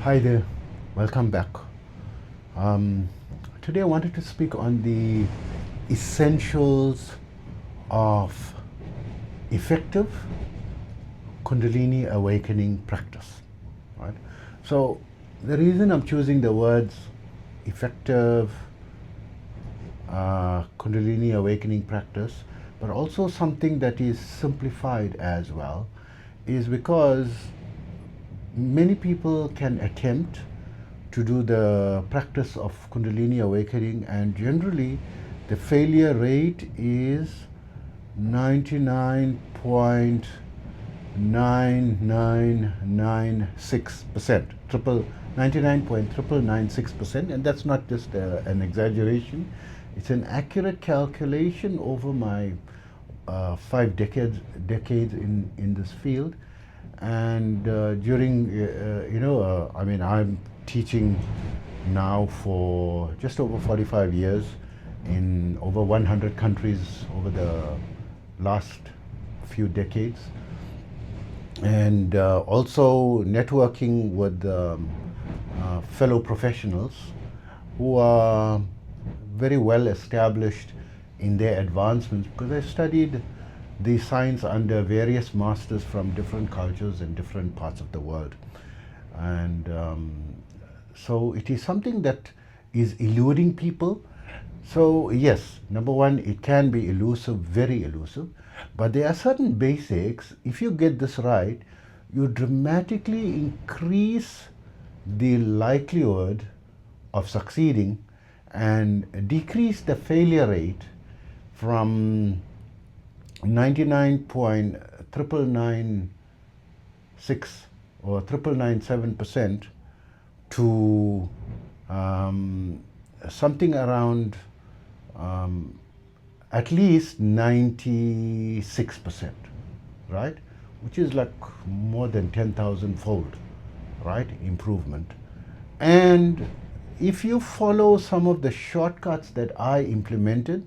Hi there, welcome back. Um, Today I wanted to speak on the essentials of effective Kundalini awakening practice. Right? So the reason I'm choosing the words effective Kundalini awakening practice, but also something that is simplified as well, is because many people can attempt to do the practice of Kundalini awakening, and generally the failure rate is 99.9996%, 99.99996%, and that's not just an exaggeration. It's an accurate calculation over my 5 decades in this field. And during, I mean, I'm teaching now for just over 45 years in over 100 countries over the last few decades. And also networking with fellow professionals who are very well established in their advancements, because I studied the science under various masters from different cultures and different parts of the world. And so it is something that is eluding people. So yes, number one, it can be elusive, very elusive, but there are certain basics. If you get this right, you dramatically increase the likelihood of succeeding and decrease the failure rate from 99.9996 or 9997% to something around at least 96%, right? Which is like more than 10,000 fold, right? Improvement. And if you follow some of the shortcuts that I implemented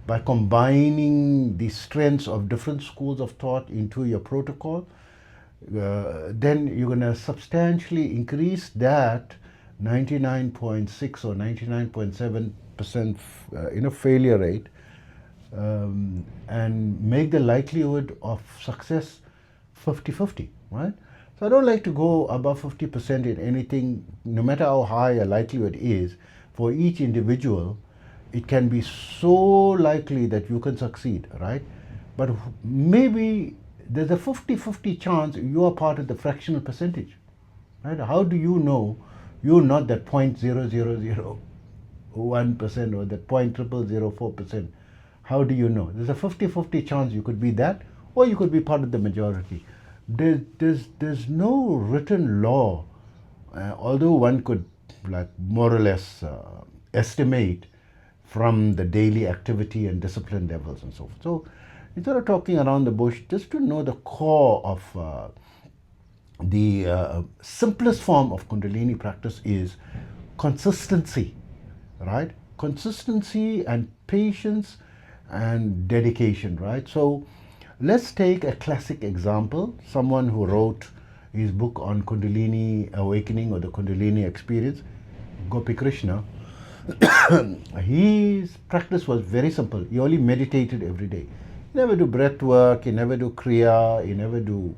by combining the strengths of different schools of thought into your protocol, then you're going to substantially increase that 99.6 or 99.7% failure rate, and make the likelihood of success 50-50, right? So I don't like to go above 50% in anything, no matter how high a likelihood is. For each individual, it can be so likely that you can succeed, right? But maybe there's a 50-50 chance you are part of the fractional percentage, right? How do you know you're not that 0.0001% or that 0.0004%? How do you know? There's a 50-50 chance you could be that, or you could be part of the majority. There's no written law, although one could like more or less estimate from the daily activity and discipline levels and so forth. So instead of talking around the bush, just to know the core of the simplest form of Kundalini practice is consistency, right? Consistency and patience and dedication, right? So let's take a classic example. Someone who wrote his book on Kundalini awakening or the Kundalini experience, Gopi Krishna. His practice was very simple. He only meditated every day. He never do breath work, he never do kriya, he never do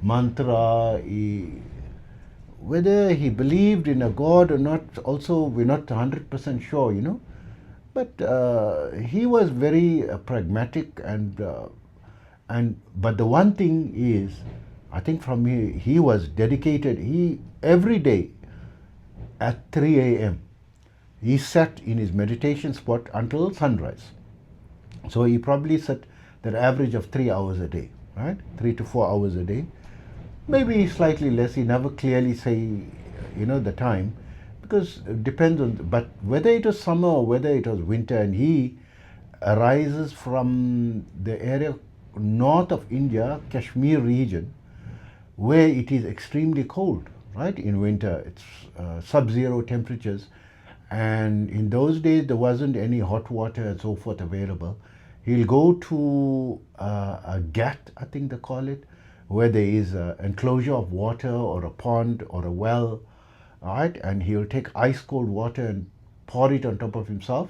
mantra. Whether he believed in a god or not, also we're not 100% sure, But he was very pragmatic, but the one thing is, I think from he was dedicated. He every day at 3 a.m. he sat in his meditation spot until sunrise. So he probably sat that average of 3 hours a day, right? 3 to 4 hours a day. Maybe slightly less. He never clearly say, the time, because it depends on. But whether it was summer or whether it was winter, and he arises from the area north of India, Kashmir region, where it is extremely cold, right? In winter, it's sub-zero temperatures. And in those days, there wasn't any hot water and so forth available. He'll go to a ghat, I think they call it, where there is an enclosure of water or a pond or a well, right? And he'll take ice cold water and pour it on top of himself.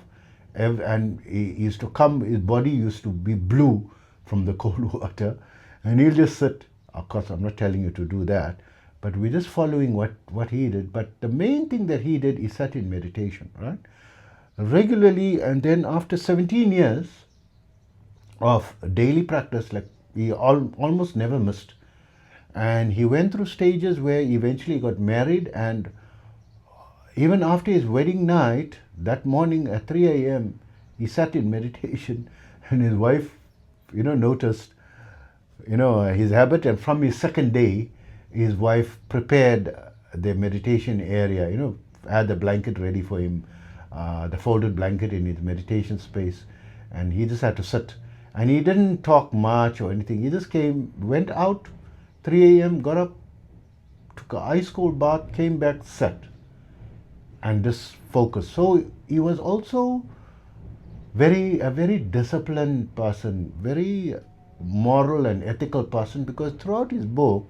And he used to come, his body used to be blue from the cold water. And he'll just sit. Of course, I'm not telling you to do that, but we're just following what he did. But the main thing that he did is sat in meditation, right? Regularly. And then after 17 years of daily practice, like he almost never missed. And he went through stages where he eventually got married, and even after his wedding night, that morning at 3 a.m., he sat in meditation, and his wife, noticed, his habit. And from his second day, his wife prepared the meditation area, had the blanket ready for him, the folded blanket in his meditation space, and he just had to sit. And he didn't talk much or anything. He just went out, 3 a.m., got up, took an ice cold bath, came back, sat, and just focused. So he was also a very disciplined person, very moral and ethical person, because throughout his book,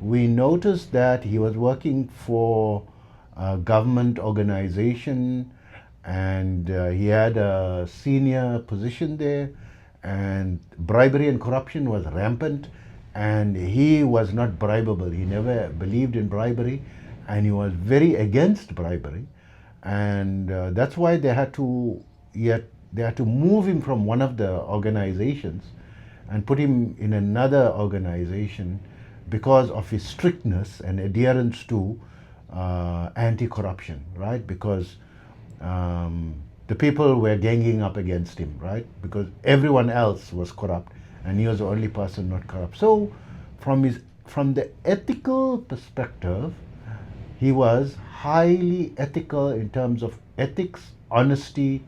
we noticed that he was working for a government organization, and he had a senior position there, and bribery and corruption was rampant, and he was not bribable. He never believed in bribery, and he was very against bribery. And that's why they had to move him from one of the organizations and put him in another organization because of his strictness and adherence to anti-corruption, right? Because the people were ganging up against him, right? Because everyone else was corrupt, and he was the only person not corrupt. So, from the ethical perspective, he was highly ethical in terms of ethics, honesty,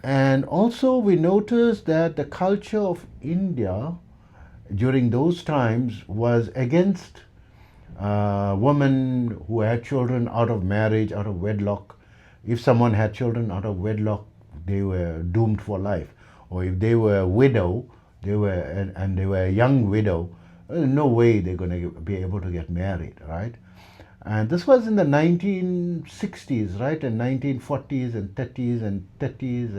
and also we noticed that the culture of India during those times was against women who had children out of marriage, out of wedlock. If someone had children out of wedlock, they were doomed for life. Or if they were a widow, they were a young widow, no way they're going to be able to get married, right? And this was in the 1960s, right? And 1940s and 30s and 30s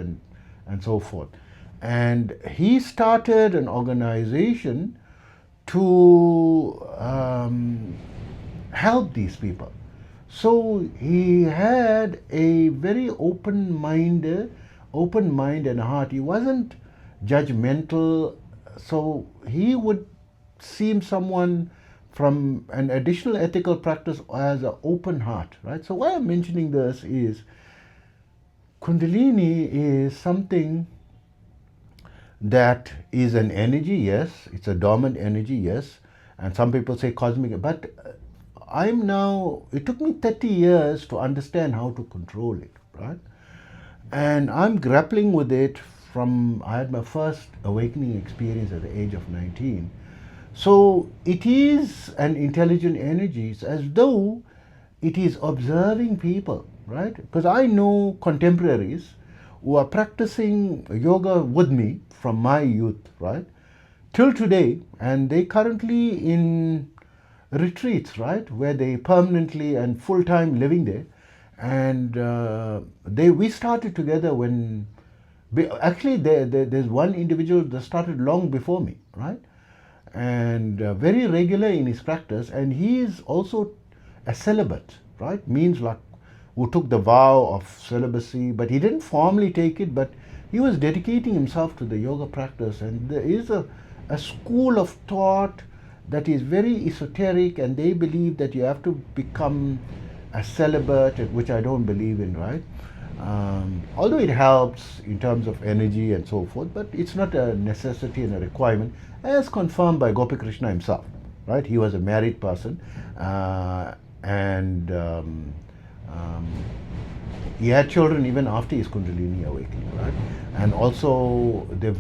and so forth. And he started an organization to help these people. So he had a very open mind and heart. He wasn't judgmental. So he would seem someone from an additional ethical practice as an open heart, right? So why I'm mentioning this is Kundalini is something that is an energy, yes. It's a dormant energy, yes. And some people say cosmic, but it took me 30 years to understand how to control it, right? And I'm grappling with it I had my first awakening experience at the age of 19. So it is an intelligent energy. It's as though it is observing people, right? Because I know contemporaries who are practicing yoga with me from my youth, right, till today, and they currently in retreats, right, where they permanently and full-time living there. And we started together when, actually there's one individual that started long before me, right? And very regular in his practice, and he is also a celibate, right? Means like who took the vow of celibacy, but he didn't formally take it, but he was dedicating himself to the yoga practice. And there is a school of thought that is very esoteric, and they believe that you have to become a celibate, which I don't believe in, right? Although it helps in terms of energy and so forth, but it's not a necessity and a requirement, as confirmed by Gopi Krishna himself, right? He was a married person, and he had children even after his Kundalini awakening, right? And also the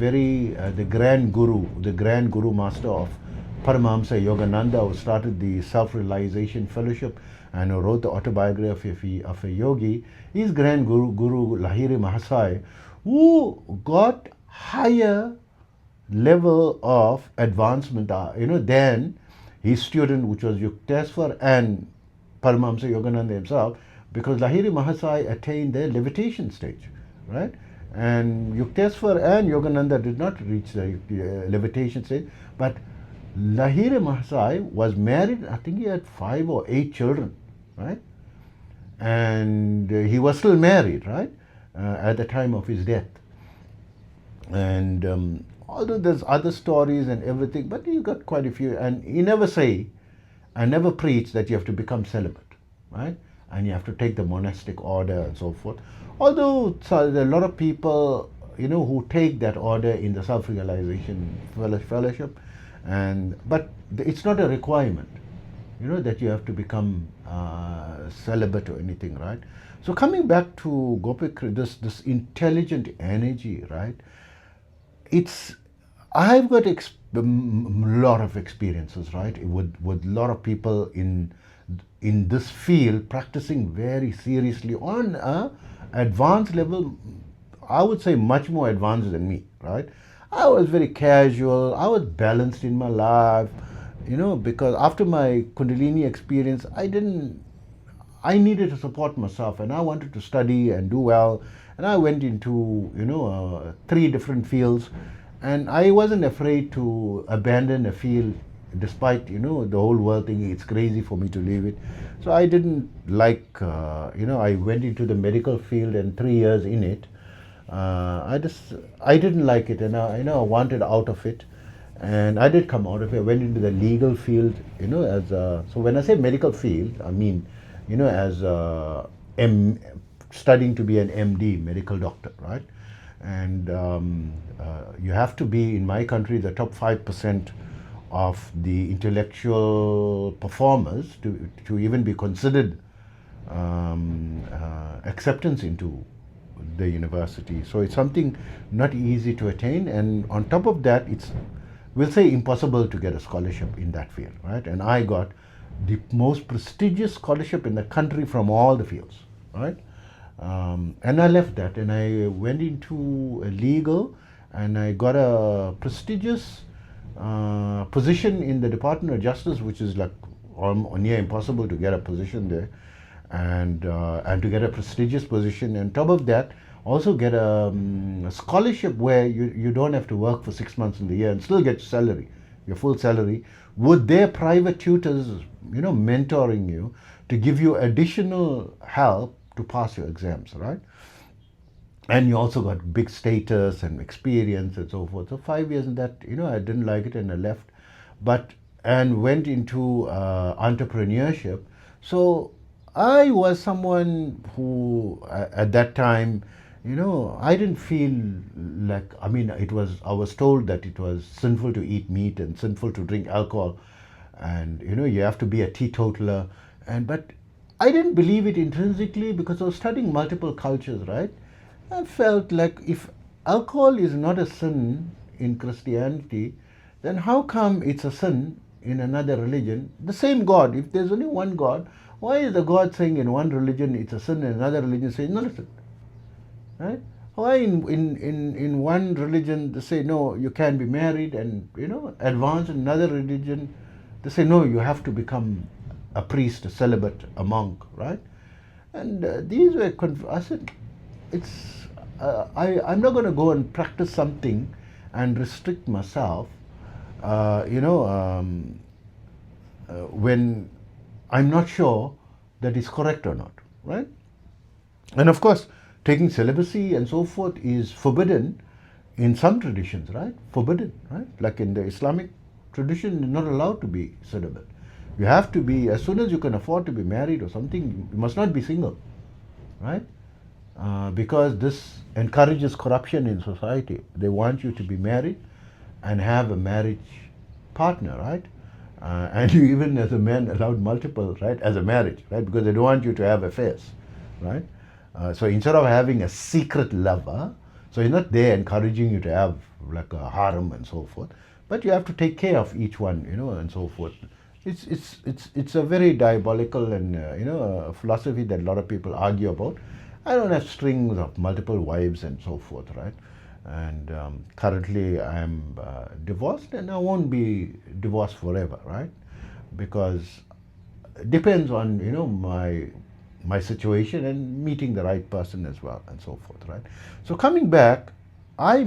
grand guru master of Paramahamsa Yogananda, who started the Self-Realization Fellowship and who wrote the autobiography of a yogi, is Grand Guru Lahiri Mahasaya, who got higher level of advancement, than his student, which was Yukteswar and Paramahamsa Yogananda himself, because Lahiri Mahasaya attained their levitation stage, right? And Yukteswar and Yogananda did not reach the levitation stage, but Lahiri Mahasaya was married. I think he had 5 or 8 children, right? And he was still married, right, at the time of his death. And although there's other stories and everything, but you got quite a few. And he never say, I never preach that you have to become celibate, right? And you have to take the monastic order and so forth. Although so there are a lot of people, who take that order in the self-realization fellowship, but it's not a requirement, that you have to become celibate or anything, right? So coming back to Gopik, this intelligent energy, right? I've got a lot of experiences, right, with a lot of people in this field practicing very seriously on a advanced level. I would say much more advanced than me, right? I was very casual. I was balanced in my life, because after my Kundalini experience, I needed to support myself, and I wanted to study and do well. And I went into, 3 different fields, and I wasn't afraid to abandon a field despite, the whole world thinking it's crazy for me to leave it. So I didn't like, I went into the medical field, and 3 years in it, I didn't like it, and I wanted out of it. And I did come out of it. I went into the legal field, so when I say medical field, I mean, as studying to be an MD, medical doctor, right? And you have to be, in my country, the top 5% of the intellectual performers to even be considered acceptance into the university. So it's something not easy to attain, and on top of that, we'll say impossible to get a scholarship in that field, right? And I got the most prestigious scholarship in the country from all the fields, right? And I left that, and I went into legal, and I got a prestigious position in the Department of Justice, which is like near impossible to get a position there, and to get a prestigious position. And on top of that, also get a scholarship where you don't have to work for 6 months in the year and still get your salary, your full salary, with their private tutors, mentoring you to give you additional help to pass your exams, right? And you also got big status and experience and so forth. So 5 years in that, I didn't like it, and I left, and went into entrepreneurship. So I was someone who, at that time, I didn't feel like, I was told that it was sinful to eat meat and sinful to drink alcohol, and you have to be a teetotaler, but I didn't believe it intrinsically, because I was studying multiple cultures, right? I felt like if alcohol is not a sin in Christianity, then how come it's a sin in another religion? The same God. If there's only one God, why is the God saying in one religion it's a sin and another religion saying not a sin? Right? Why in one religion they say no, you can't be married, and advance in another religion they say no, you have to become a priest, a celibate, a monk, right? And these were I said, I'm not going to go and practice something and restrict myself, when I'm not sure that it's correct or not, right? And of course, taking celibacy and so forth is forbidden in some traditions, right? Forbidden, right? Like in the Islamic tradition, you're not allowed to be celibate. You have to be, as soon as you can afford to be married or something, you must not be single, right? Because this encourages corruption in society. They want you to be married and have a marriage partner, right? And you even as a man allowed multiple, right, as a marriage, right? Because they don't want you to have affairs, right? So instead of having a secret lover, so he's not there encouraging you to have like a harem and so forth, but you have to take care of each one, and so forth. It's a very diabolical and a philosophy that a lot of people argue about. I don't have strings of multiple wives and so forth, right? And currently I am divorced, and I won't be divorced forever, right? Because depends on, my situation and meeting the right person as well, and so forth, right? So coming back, I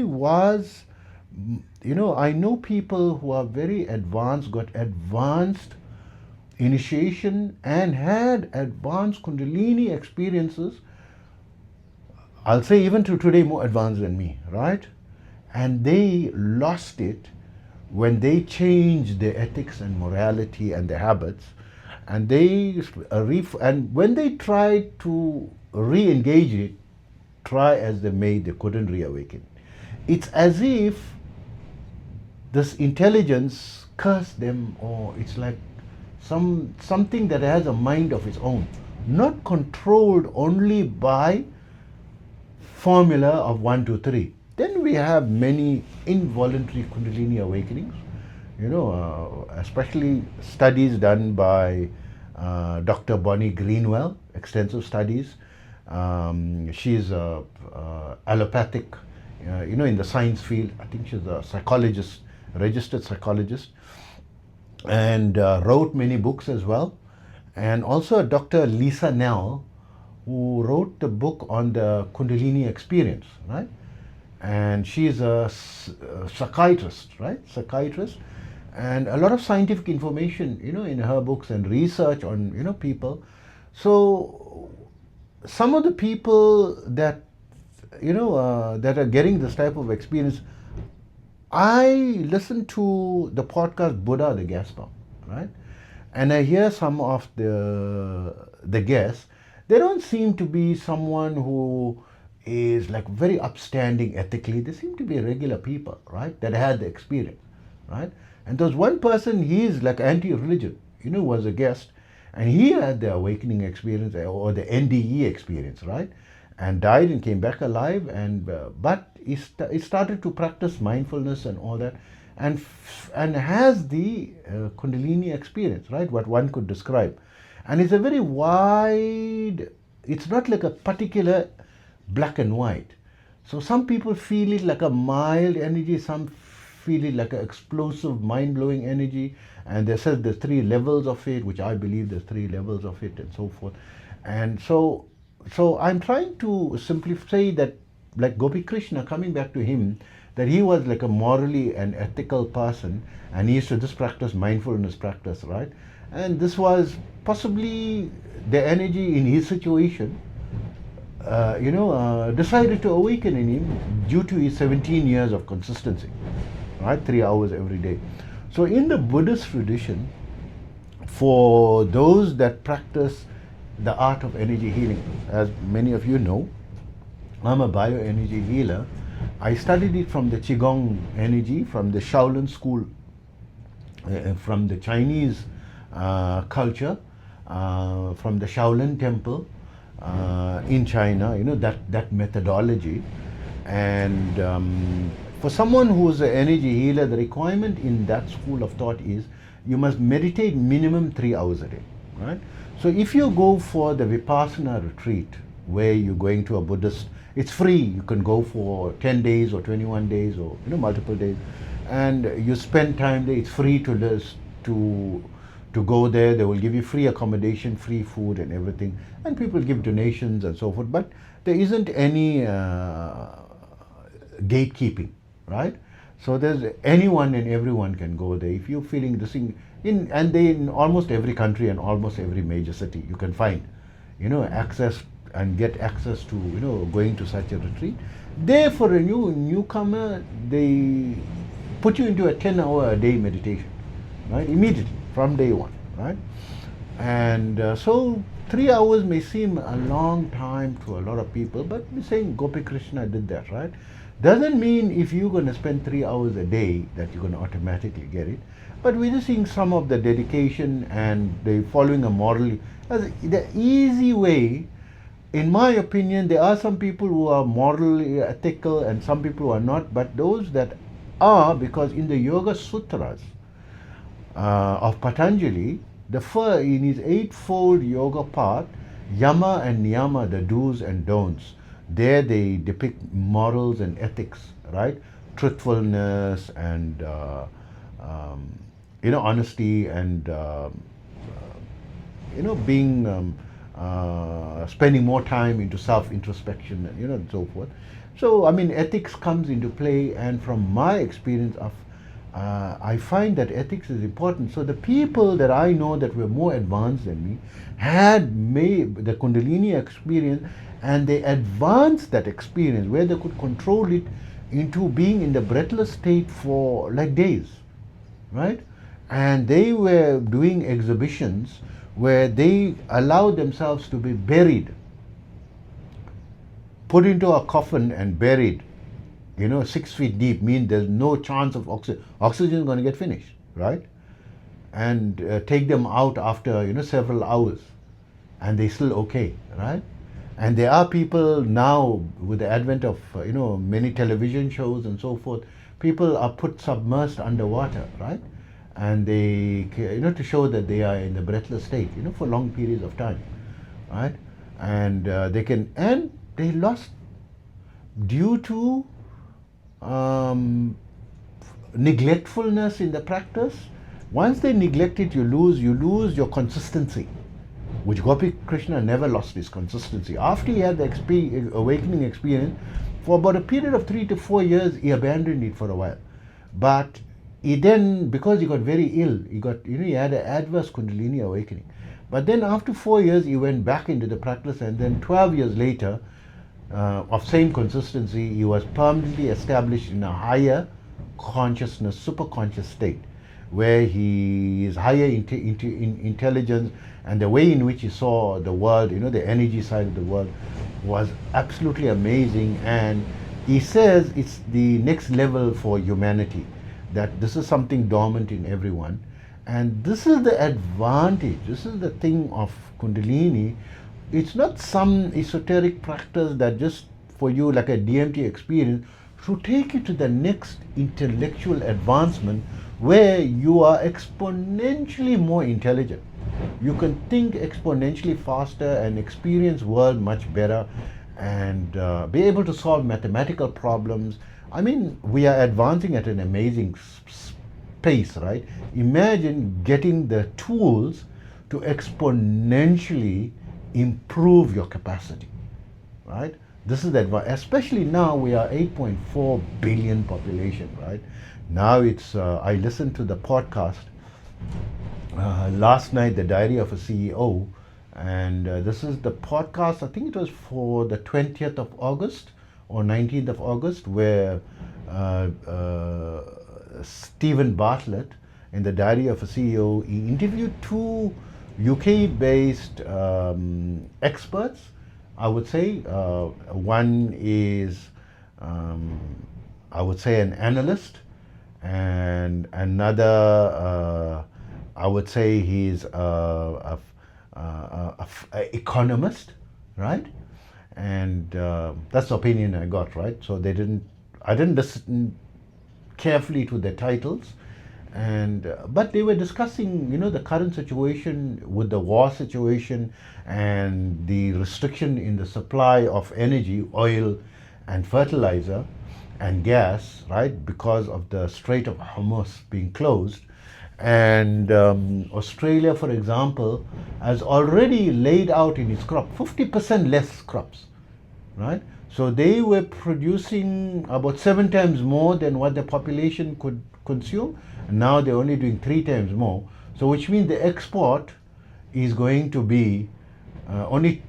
was, I know people who are very advanced, got advanced initiation and had advanced Kundalini experiences. I'll say even to today more advanced than me, right? And they lost it when they changed their ethics and morality and their habits, and and when they tried to re-engage it, try as they may, they couldn't reawaken. It's as if this intelligence cursed them, or it's like something that has a mind of its own, not controlled only by formula of 1, 2, 3. Then we have many involuntary Kundalini awakenings, especially studies done by Dr. Bonnie Greenwell, extensive studies. She's a allopathic, in the science field. I think she's a psychologist, registered psychologist, and wrote many books as well. And also Dr. Lisa Nell, who wrote the book on the Kundalini experience, right? And she's a psychiatrist, right? Psychiatrist, and a lot of scientific information, in her books, and research on, people. So some of the people that, that are getting this type of experience, I listen to the podcast Buddha the Gaspar, right? And I hear some of the guests. They don't seem to be someone who is like very upstanding ethically. They seem to be regular people, right? That had the experience, right? And there's one person, he is like anti-religion, was a guest, and he had the awakening experience, or the NDE experience, right? And died and came back alive, and but he started to practice mindfulness and all that, and has the Kundalini experience, right? What one could describe. And it's a very wide, it's not like a particular black and white. So some people feel it like a mild energy, some feel it like an explosive, mind-blowing energy, and they said there's 3 levels of it, which I believe there's 3 levels of it, and so forth. And so I'm trying to say that, like Gopi Krishna, coming back to him, that he was like a morally and ethical person, and he used to just practice mindfulness practice, right? And this was possibly the energy in his situation, decided to awaken in him due to his 17 years of consistency, right? 3 hours every day. So in the Buddhist tradition, for those that practice the art of energy healing, as many of you know, I'm a bioenergy healer. I studied it from the Qigong energy, from the Shaolin school, from the Chinese culture, from the Shaolin temple in China, that methodology. And for someone who's an energy healer, the requirement in that school of thought is you must meditate minimum 3 hours a day, right? So if you go for the Vipassana retreat, where you're going to a Buddhist, it's free. You can go for 10 days or 21 days or multiple days, and you spend time there. It's free to go there. They will give you free accommodation, free food and everything, and people give donations and so forth, but there isn't any gatekeeping, right? So there's anyone and everyone can go there. If you're feeling this thing, in almost every country and almost every major city, you can find, access and get access to, going to such a retreat. There, for a newcomer, they put you into a 10-hour a day meditation, right? Immediately from day one, right? And so 3 hours may seem a long time to a lot of people, but we're saying Gopi Krishna did that, right? Doesn't mean if you're going to spend 3 hours a day that you're going to automatically get it. But we're just seeing some of the dedication and the following a moral. As the easy way, in my opinion, there are some people who are morally ethical and some people who are not. But those that are, because in the Yoga Sutras of Patanjali, in his 8-fold yoga path, Yama and Niyama, the do's and don'ts, there they depict morals and ethics, right? Truthfulness and honesty and being spending more time into self-introspection and and so forth. So I mean, ethics comes into play, and from my experience of I find that ethics is important. So the people that I know that were more advanced than me had made the Kundalini experience, and they advanced that experience where they could control it into being in the breathless state for like days, right? And they were doing exhibitions where they allowed themselves to be buried, put into a coffin and buried, 6 feet deep, means there's no chance of oxygen. Oxygen is going to get finished, right? And take them out after, several hours, and they're still okay, right? And there are people now with the advent of, many television shows and so forth, people are put submersed underwater, right? And they, to show that they are in the breathless state, for long periods of time, right? And they lost due to neglectfulness in the practice. Once they neglect it, you lose your consistency, which Gopi Krishna never lost his consistency. After he had the awakening experience, for about a period of 3 to 4 years, he abandoned it for a while. But he then, because he got very ill, he had an adverse Kundalini awakening. But then after 4 years, he went back into the practice, and then 12 years later, of same consistency, he was permanently established in a higher consciousness, superconscious state, where he is higher intelligence, and the way in which he saw the world, the energy side of the world, was absolutely amazing. And he says it's the next level for humanity, that this is something dormant in everyone. And this is the advantage, this is the thing of Kundalini. It's not some esoteric practice that just for you, like a DMT experience, should take you to the next intellectual advancement, where you are exponentially more intelligent. You can think exponentially faster and experience world much better, and be able to solve mathematical problems. I mean, we are advancing at an amazing pace, right? Imagine getting the tools to exponentially improve your capacity, right? This is the advantage. Especially now, we are 8.4 billion population, right? Now it's, I listened to the podcast last night, The Diary of a CEO, and this is the podcast, I think it was for the 20th of August or 19th of August, where Stephen Bartlett, in The Diary of a CEO, he interviewed two UK-based experts, I would say. One is, I would say, an analyst, and another, I would say, he's a economist, right? And that's the opinion I got, right? So I didn't listen carefully to their titles, but they were discussing, the current situation with the war situation and the restriction in the supply of energy, oil and fertilizer and gas, right, because of the Strait of Hormuz being closed. And Australia, for example, has already laid out in its crop 50% less crops, right? So they were producing about 7 times more than what the population could consume. And now they're only doing 3 times more. So which means the export is going to be only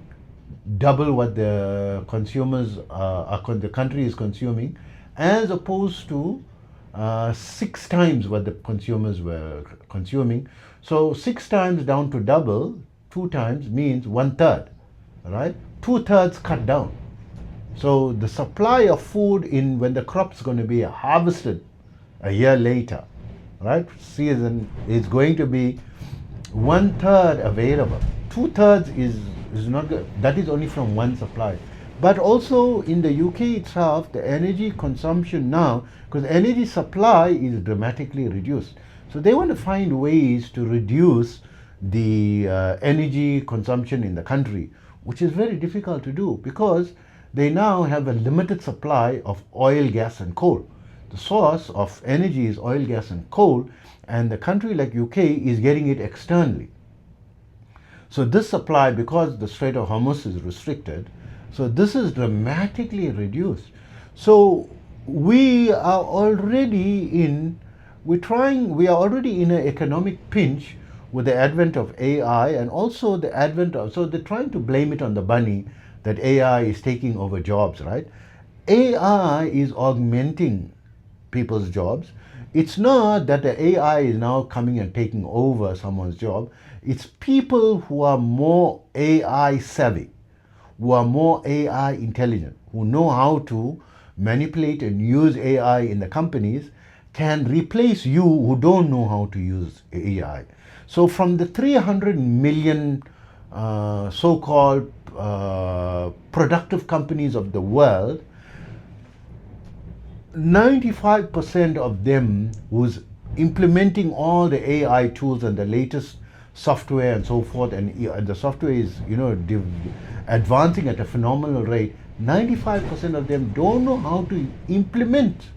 double what the consumers, the country is consuming, as opposed to 6 times what the consumers were consuming. So 6 times down to double, 2 times means 1/3, right? 2/3 cut down. So the supply of food when the crop's going to be harvested a year later, right? Season is going to be 1/3 available. 2/3 is not good. That is only from one supply. But also in the UK itself, the energy consumption now, because energy supply is dramatically reduced. So they want to find ways to reduce the energy consumption in the country, which is very difficult to do because they now have a limited supply of oil, gas and coal. The source of energy is oil, gas and coal, and the country like UK is getting it externally. So this supply, because the Strait of Hormuz is restricted, so this is dramatically reduced. So we are already we are already in an economic pinch with the advent of AI, and also the advent of, so they're trying to blame it on the bunny that AI is taking over jobs, right? AI is augmenting people's jobs. It's not that the AI is now coming and taking over someone's job. It's people who are more AI savvy, who are more AI intelligent, who know how to manipulate and use AI in the companies, can replace you who don't know how to use AI. So from the 300 million so-called productive companies of the world, 95% of them who's implementing all the AI tools and the latest software and so forth, and the software is, advancing at a phenomenal rate. 95% of them don't know how to implement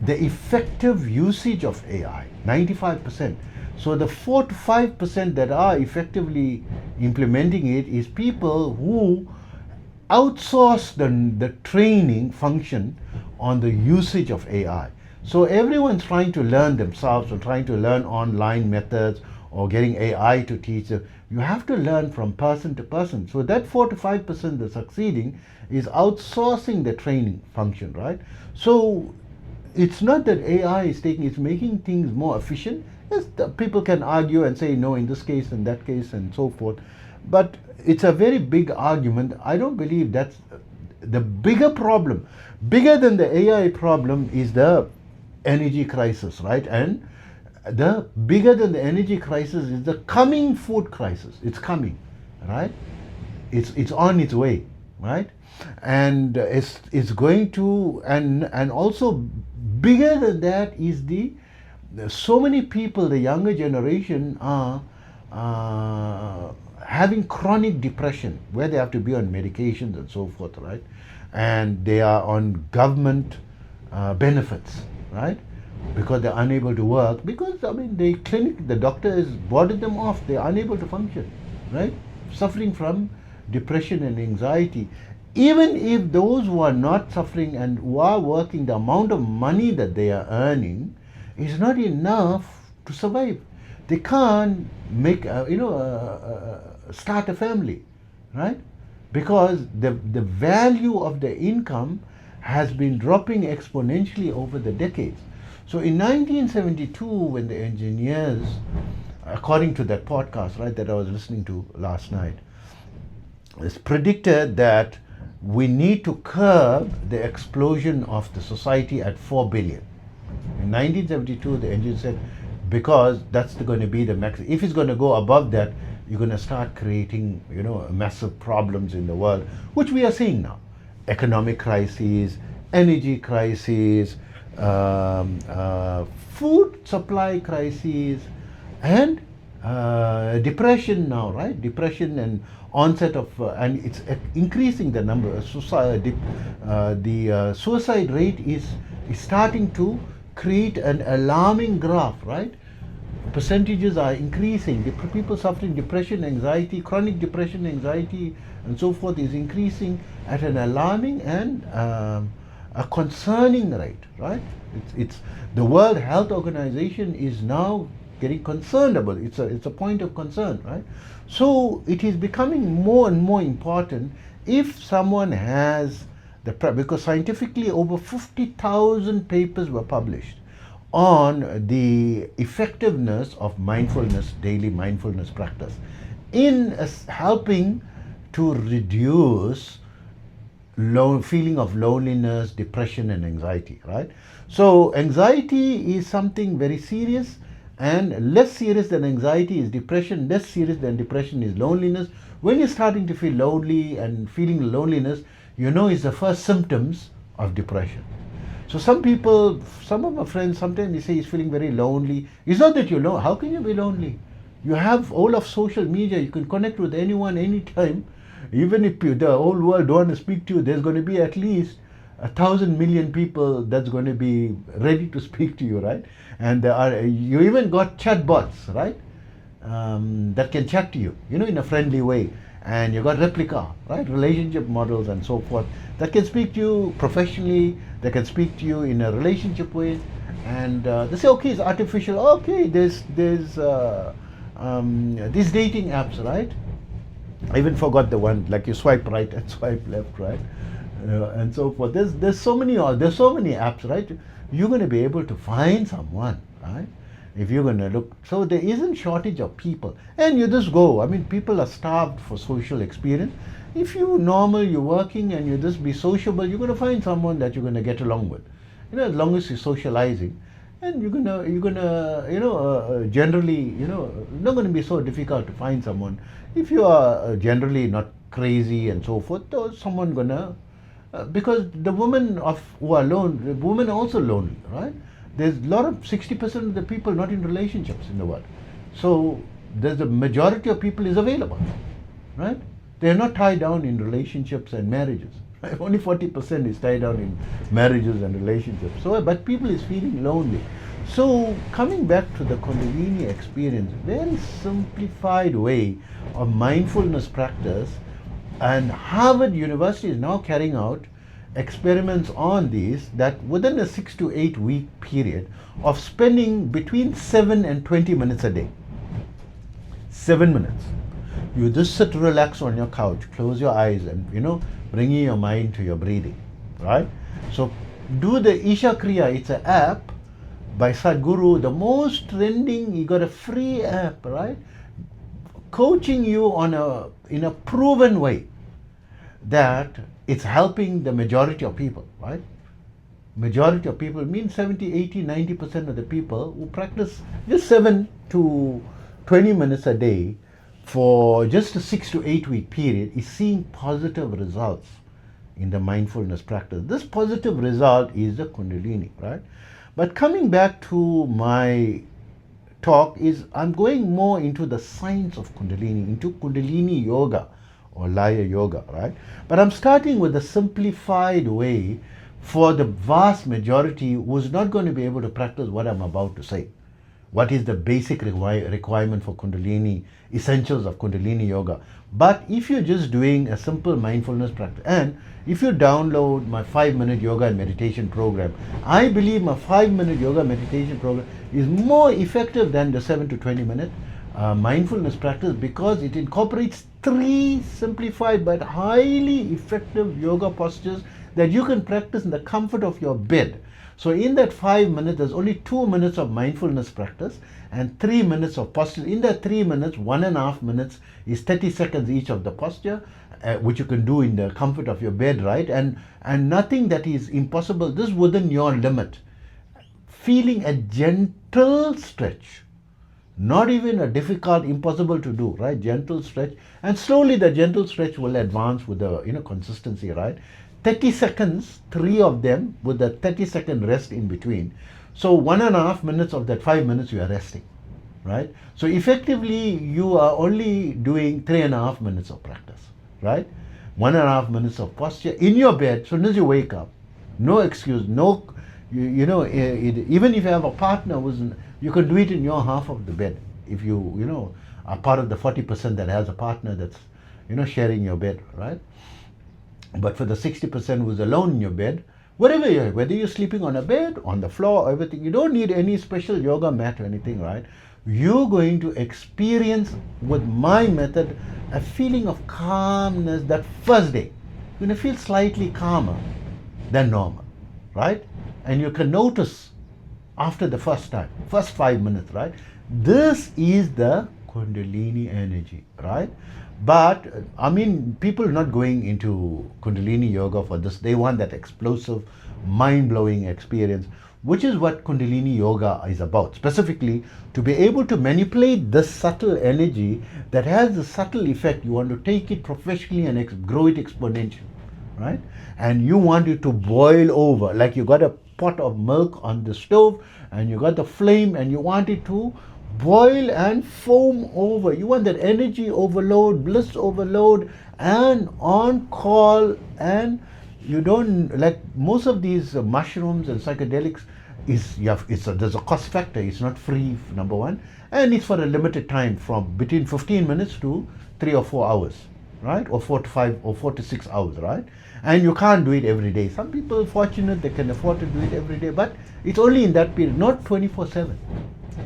the effective usage of AI. 95%. So the 4 to 5% that are effectively implementing it is people who outsource the training function on the usage of AI. So everyone's trying to learn themselves, or trying to learn online methods, or getting AI to teach them. You have to learn from person to person. So that 4 to 5% that's succeeding is outsourcing the training function, right? So it's not that AI is it's making things more efficient. Yes, people can argue and say, no, in this case and that case and so forth. But it's a very big argument. I don't believe that's the bigger problem. Bigger than the AI problem is the energy crisis, right? And the bigger than the energy crisis is the coming food crisis. It's coming, right? It's on its way, right? And it's going to, and also bigger than that is so many people, the younger generation, are having chronic depression, where they have to be on medications and so forth, right? And they are on government benefits, right? Because they're unable to work, because the doctor has boarded them off. They're unable to function, right? Suffering from depression and anxiety. Even if those who are not suffering and who are working, the amount of money that they are earning is not enough to survive. They can't make start a family, right? Because the value of the income has been dropping exponentially over the decades. So in 1972, when the engineers, according to that podcast, right, that I was listening to last night, it's predicted that we need to curb the explosion of the society at 4 billion. In 1972, the engineers said, because that's going to be the max. If it's going to go above that, you're going to start creating, massive problems in the world, which we are seeing now. Economic crises, energy crises, food supply crises, and depression now, right? Depression and onset of, and it's increasing the number of suicide. The suicide rate is starting to create an alarming graph, right? Percentages are increasing. The people suffering depression, anxiety, chronic depression, anxiety, and so forth is increasing at an alarming and a concerning rate, right? It's the World Health Organization is now getting concerned about it. It's a point of concern, right? So it is becoming more and more important if someone has because scientifically over 50,000 papers were published on the effectiveness of mindfulness, daily mindfulness practice in helping to reduce feeling of loneliness, depression, and anxiety, right? So anxiety is something very serious, and less serious than anxiety is depression. Less serious than depression is loneliness. When you're starting to feel lonely and feeling loneliness, it's the first symptoms of depression. So some of my friends, sometimes they say he's feeling very lonely. It's not that you're lonely. How can you be lonely? You have all of social media. You can connect with anyone, anytime. Even if the whole world don't want to speak to you, there's going to be at least 1,000 million people that's going to be ready to speak to you, right? And you even got chat bots, right? that can chat to you, in a friendly way. And you got replica, right? Relationship models and so forth that can speak to you professionally, that can speak to you in a relationship way. And they say, okay, it's artificial. Okay, there's these dating apps, right? I even forgot the one, like you swipe right and swipe left, right? And so forth. There's so many apps, right? You're going to be able to find someone, right? If you're going to look, so there isn't shortage of people, and you just go. I mean, people are starved for social experience. If you're working and you just be sociable, you're going to find someone that you're going to get along with. As long as you're socializing, and you're gonna generally, not going to be so difficult to find someone. If you are generally not crazy and so forth, someone gonna because the women who are alone, the women are also lonely, right? There's a lot of 60% of the people not in relationships in the world. So there's a majority of people is available, right? They're not tied down in relationships and marriages. Right? Only 40% is tied down in marriages and relationships. So, but people is feeling lonely. So coming back to the Kundalini experience, very simplified way of mindfulness practice, and Harvard University is now carrying out experiments on these, that within a 6 to 8 week period of spending between 7 and 20 minutes a day. 7 minutes. You just sit, relax on your couch, close your eyes, and bringing your mind to your breathing, right? So do the Isha Kriya. It's an app by Sadhguru, the most trending. You got a free app, right? Coaching you in a proven way that it's helping the majority of people, right? Majority of people means 70, 80, 90% of the people who practice just 7 to 20 minutes a day for just a 6 to 8 week period is seeing positive results in the mindfulness practice. This positive result is the Kundalini, right? But coming back to my talk is, I'm going more into the science of Kundalini, into Kundalini yoga or Laya yoga, right? But I'm starting with a simplified way for the vast majority who's not going to be able to practice what I'm about to say. What is the basic requirement for Kundalini, essentials of Kundalini yoga. But if you're just doing a simple mindfulness practice, and if you download my 5-minute yoga and meditation program, I believe my 5-minute yoga meditation program is more effective than the 7 to 20 minute mindfulness practice, because it incorporates 3 simplified but highly effective yoga postures that you can practice in the comfort of your bed. So in that 5 minutes, there's only 2 minutes of mindfulness practice and 3 minutes of posture. In that 3 minutes, 1.5 minutes is 30 seconds each of the posture, which you can do in the comfort of your bed, right? And nothing that is impossible, this within your limit. Feeling a gentle stretch, not even a difficult, impossible to do, right? Gentle stretch, and slowly the gentle stretch will advance with the consistency, right? 30 seconds, 3 of them with a 30-second rest in between. So 1.5 minutes of that 5 minutes you are resting, right? So effectively you are only doing 3.5 minutes of practice, right? 1.5 minutes of posture in your bed. As soon as you wake up, no excuse, no, even if you have a partner, you can do it in your half of the bed. If you are part of the 40% that has a partner that's sharing your bed, right? But for the 60% who's alone in your bed, wherever you are, whether you're sleeping on a bed, on the floor, everything, you don't need any special yoga mat or anything, right? You're going to experience, with my method, a feeling of calmness that first day. You're going to feel slightly calmer than normal, right? And you can notice after the first 5 minutes, right? This is the Kundalini energy, right? But I mean, people are not going into Kundalini yoga for this. They want that explosive, mind-blowing experience, which is what Kundalini yoga is about. Specifically, to be able to manipulate this subtle energy that has the subtle effect. You want to take it professionally and grow it exponentially, right? And you want it to boil over, like you got a pot of milk on the stove and you got the flame and you want it to boil and foam over. You want that energy overload, bliss overload, and on call. And you don't, like most of these mushrooms and psychedelics, there's a cost factor. It's not free, number one, And it's for a limited time from between 15 minutes to 3 or 4 hours, right? Or 4 to 5 or 4 to 6 hours, right? And you can't do it every day. Some people are fortunate, they can afford to do it every day, but it's only in that period, not 24/7,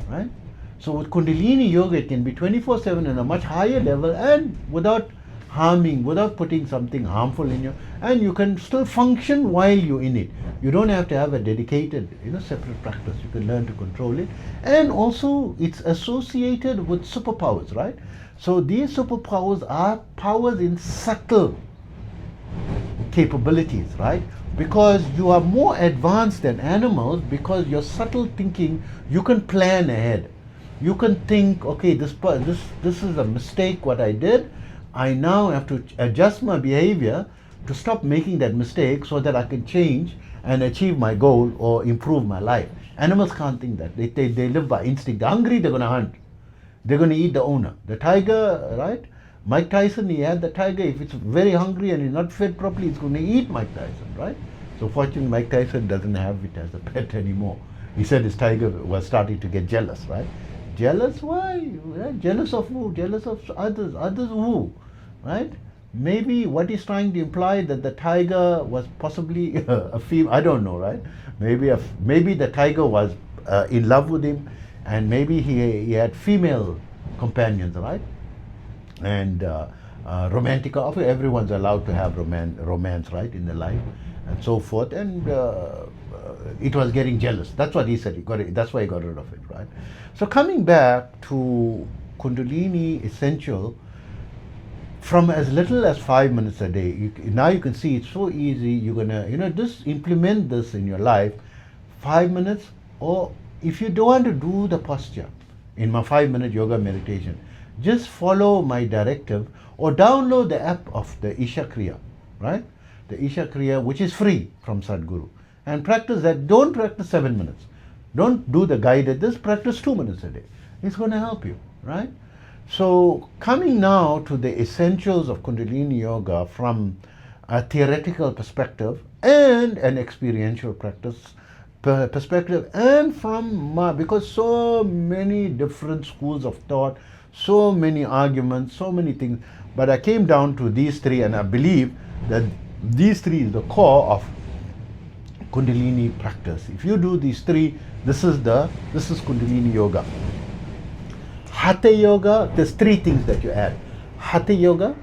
right? So with Kundalini Yoga, it can be 24/7 on a much higher level and without harming, without putting something harmful in you, and you can still function while you're in it. You don't have to have a dedicated, separate practice. You can learn to control it. And also it's associated with superpowers, right? So these superpowers are powers in subtle capabilities, right? Because you are more advanced than animals, because your subtle thinking, you can plan ahead. You can think, okay, this is a mistake what I did. I now have to adjust my behavior to stop making that mistake so that I can change and achieve my goal or improve my life. Animals can't think that. They live by instinct. They're hungry, they're going to hunt. They're going to eat the owner. The tiger, right? Mike Tyson, he had the tiger. If it's very hungry and he's not fed properly, it's going to eat Mike Tyson, right? So fortunately, Mike Tyson doesn't have it as a pet anymore. He said his tiger was starting to get jealous, right? Jealous? Why? Jealous of who? Jealous of others. Others who? Right? Maybe what he's trying to imply that the tiger was possibly a female. I don't know, right? Maybe the tiger was in love with him, and maybe he had female companions, right? And romantic. Everyone's allowed to have romance, right, in their life, and so forth. And it was getting jealous. That's what he said. That's why he got rid of it, right? So coming back to Kundalini Essential, from as little as 5 minutes a day, now you can see it's so easy. You're gonna, just implement this in your life. 5 minutes, or if you don't want to do the posture in my 5-minute yoga meditation, just follow my directive or download the app of the Isha Kriya, right? The Isha Kriya, which is free from Sadhguru, and practice that. Don't practice 7 minutes. Don't do the guided. Just practice 2 minutes a day. It's going to help you, right? So coming now to the essentials of Kundalini Yoga from a theoretical perspective and an experiential practice perspective, and because so many different schools of thought, so many arguments, so many things, but I came down to these three, and I believe that these three is the core of Kundalini practice. If you do these three, this is Kundalini Yoga. Hatha Yoga, there's three things that you add. Hatha Yoga,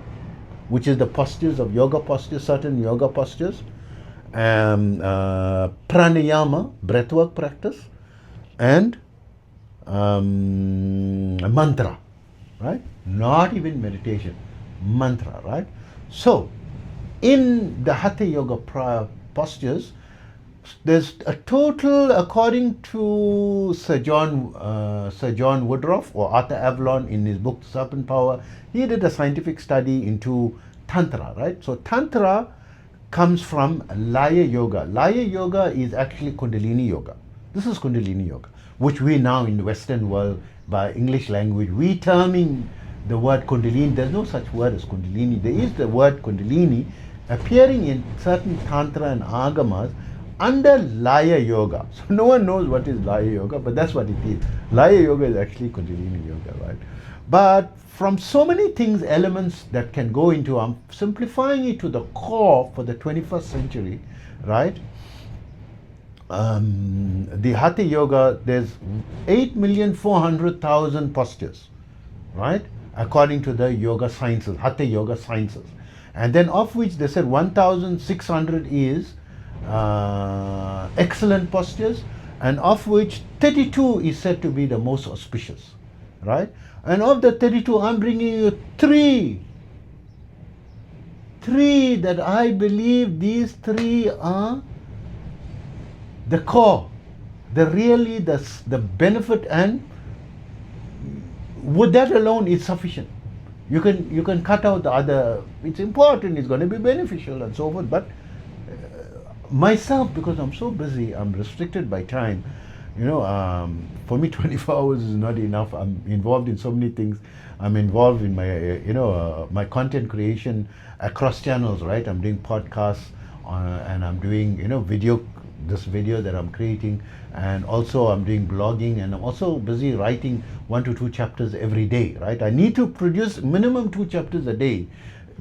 which is the postures of yoga postures, certain yoga postures, pranayama, breathwork practice, and mantra, right? Not even meditation, mantra, right? So, in the Hatha Yoga postures, there's a total, according to Sir John Woodruff, or Arthur Avalon in his book Serpent Power, he did a scientific study into Tantra, right? So Tantra comes from Laya Yoga. Laya Yoga is actually Kundalini Yoga. This is Kundalini Yoga, which we now in the Western world, by English language, we terming the word Kundalini. There's no such word as Kundalini. There is the word Kundalini appearing in certain Tantra and Agamas under Laya Yoga. So no one knows what is Laya Yoga, but that's what it is. Laya Yoga is actually Kundalini Yoga, right? But from so many things, elements that can go into, I'm simplifying it to the core for the 21st century, right? The Hatha Yoga, there's 8,400,000 postures, right? According to the yoga sciences, Hatha Yoga sciences. And then of which they said 1,600 is excellent postures, and of which 32 is said to be the most auspicious, right? And of the 32, I'm bringing you three that I believe these three are the core, the benefit, and with that alone is sufficient. You can cut out the other. It's important, it's going to be beneficial and so forth, but myself, because I'm so busy, I'm restricted by time, for me 24 hours is not enough. I'm involved in so many things. I'm involved in my my content creation across channels, right? I'm doing podcasts, and I'm doing video this video that I'm creating, and also I'm doing blogging, and I'm also busy writing 1 to 2 chapters every day, right? I need to produce minimum 2 chapters a day,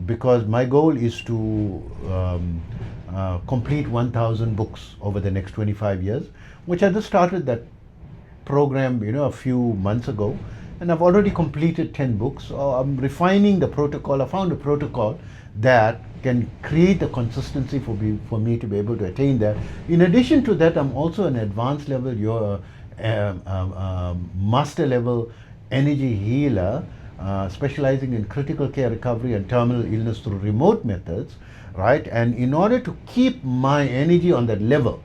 because my goal is to complete 1,000 books over the next 25 years, which I just started that program, a few months ago, and I've already completed 10 books. So I'm refining the protocol. I found a protocol that can create the consistency for me to be able to attain that. In addition to that, I'm also an advanced level, master level energy healer, specializing in critical care recovery and terminal illness through remote methods, right? And in order to keep my energy on that level,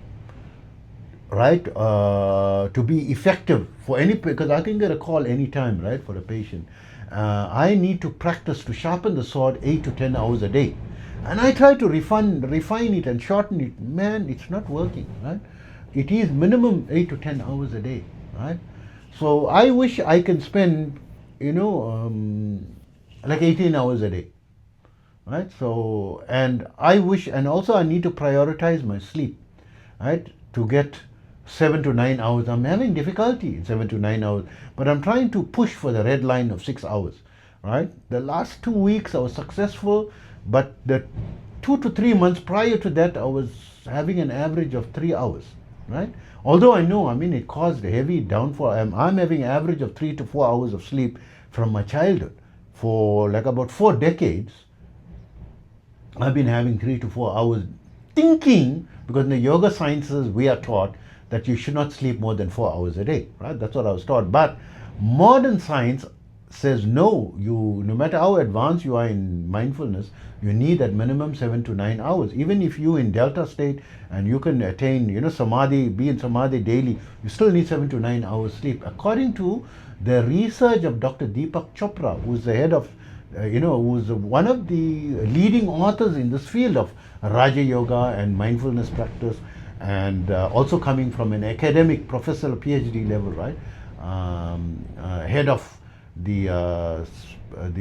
right, to be effective for any, because I can get a call anytime, right, for a patient. I need to practice to sharpen the sword 8 to 10 hours a day. And I try to refine it and shorten it. Man, it's not working, right? It is minimum 8 to 10 hours a day, right? So I wish I can spend, like 18 hours a day, right? So, and I wish, and also I need to prioritize my sleep, right, to get 7 to 9 hours. I'm having difficulty in 7 to 9 hours, but I'm trying to push for the red line of 6 hours, right? The last 2 weeks I was successful, but the 2 to 3 months prior to that, I was having an average of 3 hours, right? Although I know, it caused a heavy downfall. I'm having an average of 3 to 4 hours of sleep from my childhood. For like about 4 decades, I've been having 3 to 4 hours thinking, because in the yoga sciences, we are taught that you should not sleep more than 4 hours a day, right? That's what I was taught. But modern science says no, no matter how advanced you are in mindfulness, you need that minimum 7 to 9 hours. Even if you in delta state and you can attain, samadhi, be in samadhi daily, you still need 7 to 9 hours sleep. According to the research of Dr. Deepak Chopra, who's the head of, who's one of the leading authors in this field of Raja Yoga and mindfulness practice, and also coming from an academic professor, PhD level, right? Head of the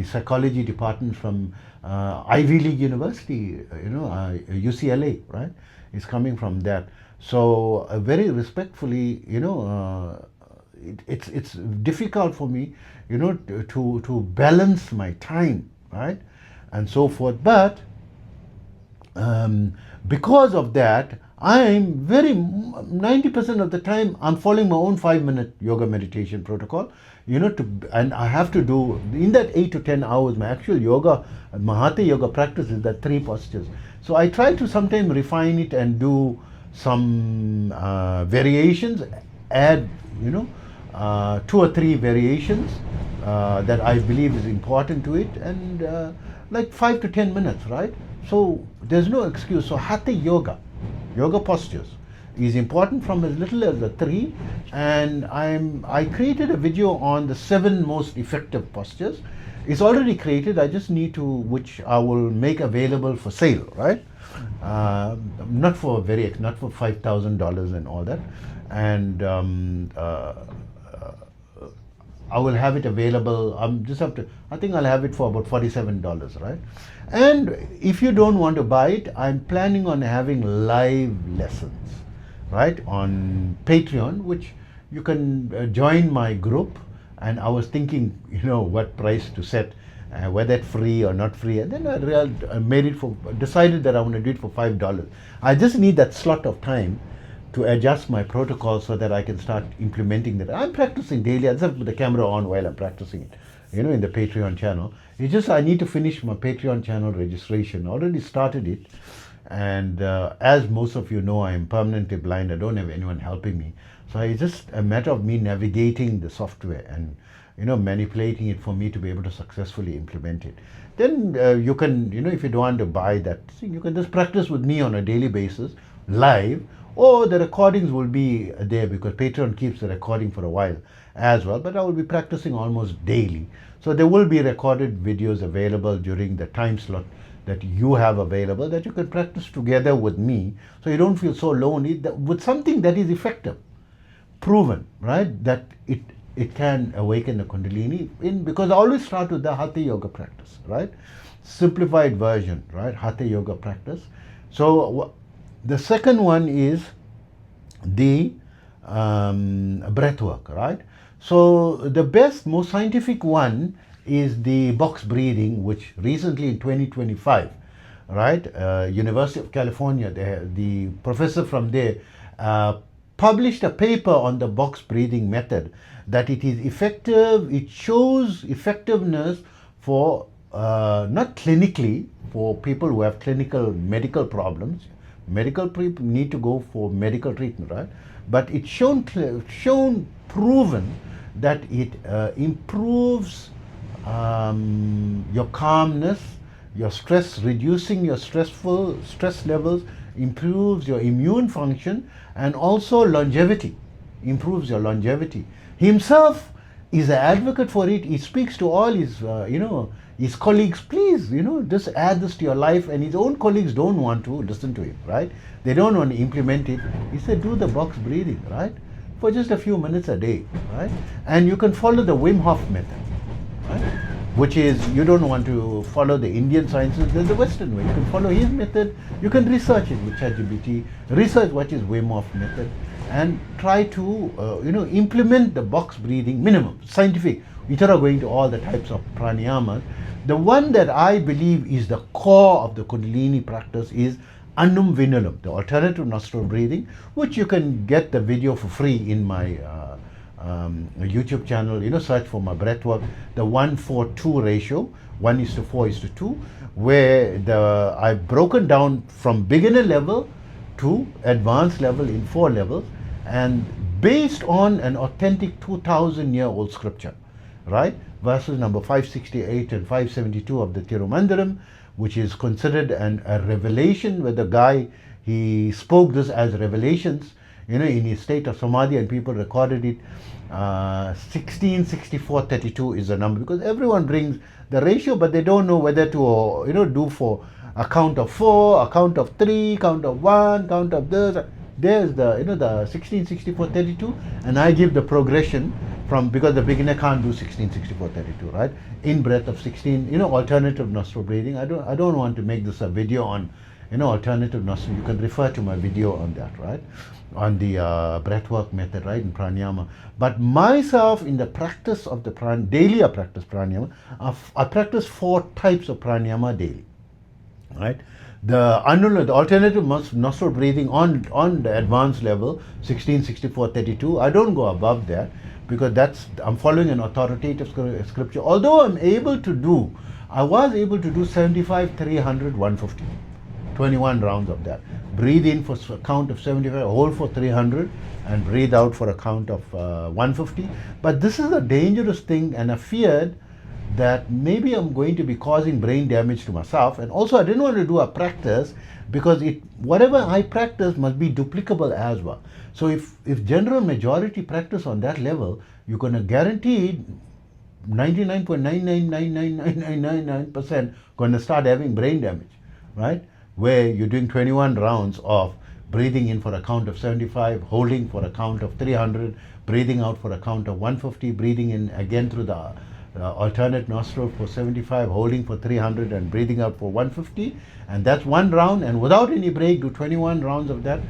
psychology department from Ivy League University, UCLA, right? Is coming from that. So very respectfully, it's difficult for me, to balance my time, right, and so forth. But because of that, I'm 90% of the time I'm following my own 5-minute yoga meditation protocol, and I have to do in that 8 to 10 hours. My actual yoga, my hatha yoga practice is that 3 postures. So I try to sometimes refine it and do some variations, add 2 or 3 variations that I believe is important to it, and like 5 to 10 minutes, right? So there's no excuse. So hatha yoga postures is important from as little as the 3, and I created a video on the 7 most effective postures. It's already created. I just need to, which I will make available for sale, right? Not for $5,000 and all that, and I will have it available. I think I'll have it for about $47, right? And if you don't want to buy it, I'm planning on having live lessons, right, on Patreon, which you can join my group. And I was thinking, what price to set, whether it's free or not free. And then I decided that I want to do it for $5. I just need that slot of time to adjust my protocol so that I can start implementing that. I'm practicing daily. I just have the camera on while I'm practicing it, in the Patreon channel. It's just I need to finish my Patreon channel registration. I already started it. And as most of you know, I am permanently blind. I don't have anyone helping me. So it's just a matter of me navigating the software and, manipulating it for me to be able to successfully implement it. Then you can, if you don't want to buy that thing, you can just practice with me on a daily basis, live, or the recordings will be there because Patreon keeps the recording for a while as well. But I will be practicing almost daily. So there will be recorded videos available during the time slot that you have available, that you can practice together with me, so you don't feel so lonely, with something that is effective, proven, right, that it can awaken the Kundalini, because I always start with the Hatha Yoga practice, right, simplified version, right, Hatha Yoga practice. So the second one is the breath work, right? So the best, most scientific one is the box breathing, which recently in 2025, right, University of California, the professor from there uh, published a paper on the box breathing method, that it is effective, it shows effectiveness for not clinically, for people who have clinical medical problems. Medical people need to go for medical treatment, right? But it's shown proven that it improves your calmness, your stress, reducing your stress levels, improves your immune function, and also longevity, improves your longevity. Himself is an advocate for it. He speaks to all his his colleagues, please, just add this to your life, and his own colleagues don't want to listen to him, right? They don't want to implement it. He said, do the box breathing, right, for just a few minutes a day, right? And you can follow the Wim Hof method, right? Which is, you don't want to follow the Indian sciences, there's the Western way. You can follow his method, you can research it with ChatGPT, research what is Wim Hof method, and try to implement the box breathing minimum, scientific, instead of going to all the types of pranayamas. The one that I believe is the core of the Kundalini practice is Annum Vinulum, the alternative nostril breathing, which you can get the video for free in my YouTube channel. Search for my breathwork, the 1:4:2 ratio, 1:4:2, where I've broken down from beginner level to advanced level in 4 levels, and based on an authentic 2,000-year-old scripture, right? Verses number 568 and 572 of the Tirumandaram, which is considered a revelation, where the guy, he spoke this as revelations, in his state of samadhi, and people recorded it. 166432 is the number, because everyone brings the ratio, but they don't know whether to do for a count of 4, a count of 3, count of 1, count of this. There's the the 166432, and I give the progression from, because the beginner can't do 166432, right? In breath of 16, alternative nostril breathing. I don't want to make this a video on alternative nostril. You can refer to my video on that, right? On the breathwork method, right, in pranayama. But myself, in the practice of the daily I practice pranayama. I practice 4 types of pranayama daily, right? The alternative nostril breathing on the advanced level, 166432. I don't go above that, because I'm following an authoritative scripture. Although I was able to do 75, 300, 150. 21 rounds of that. Breathe in for a count of 75, hold for 300, and breathe out for a count of 150. But this is a dangerous thing, and I feared that maybe I'm going to be causing brain damage to myself. And also, I didn't want to do a practice, because whatever I practice must be duplicable as well. So if general majority practice on that level, you're going to guarantee 99.999999% going to start having brain damage, right? Where you're doing 21 rounds of breathing in for a count of 75, holding for a count of 300, breathing out for a count of 150, breathing in again through the alternate nostril for 75, holding for 300, and breathing out for 150. And that's one round, and without any break, do 21 rounds of that,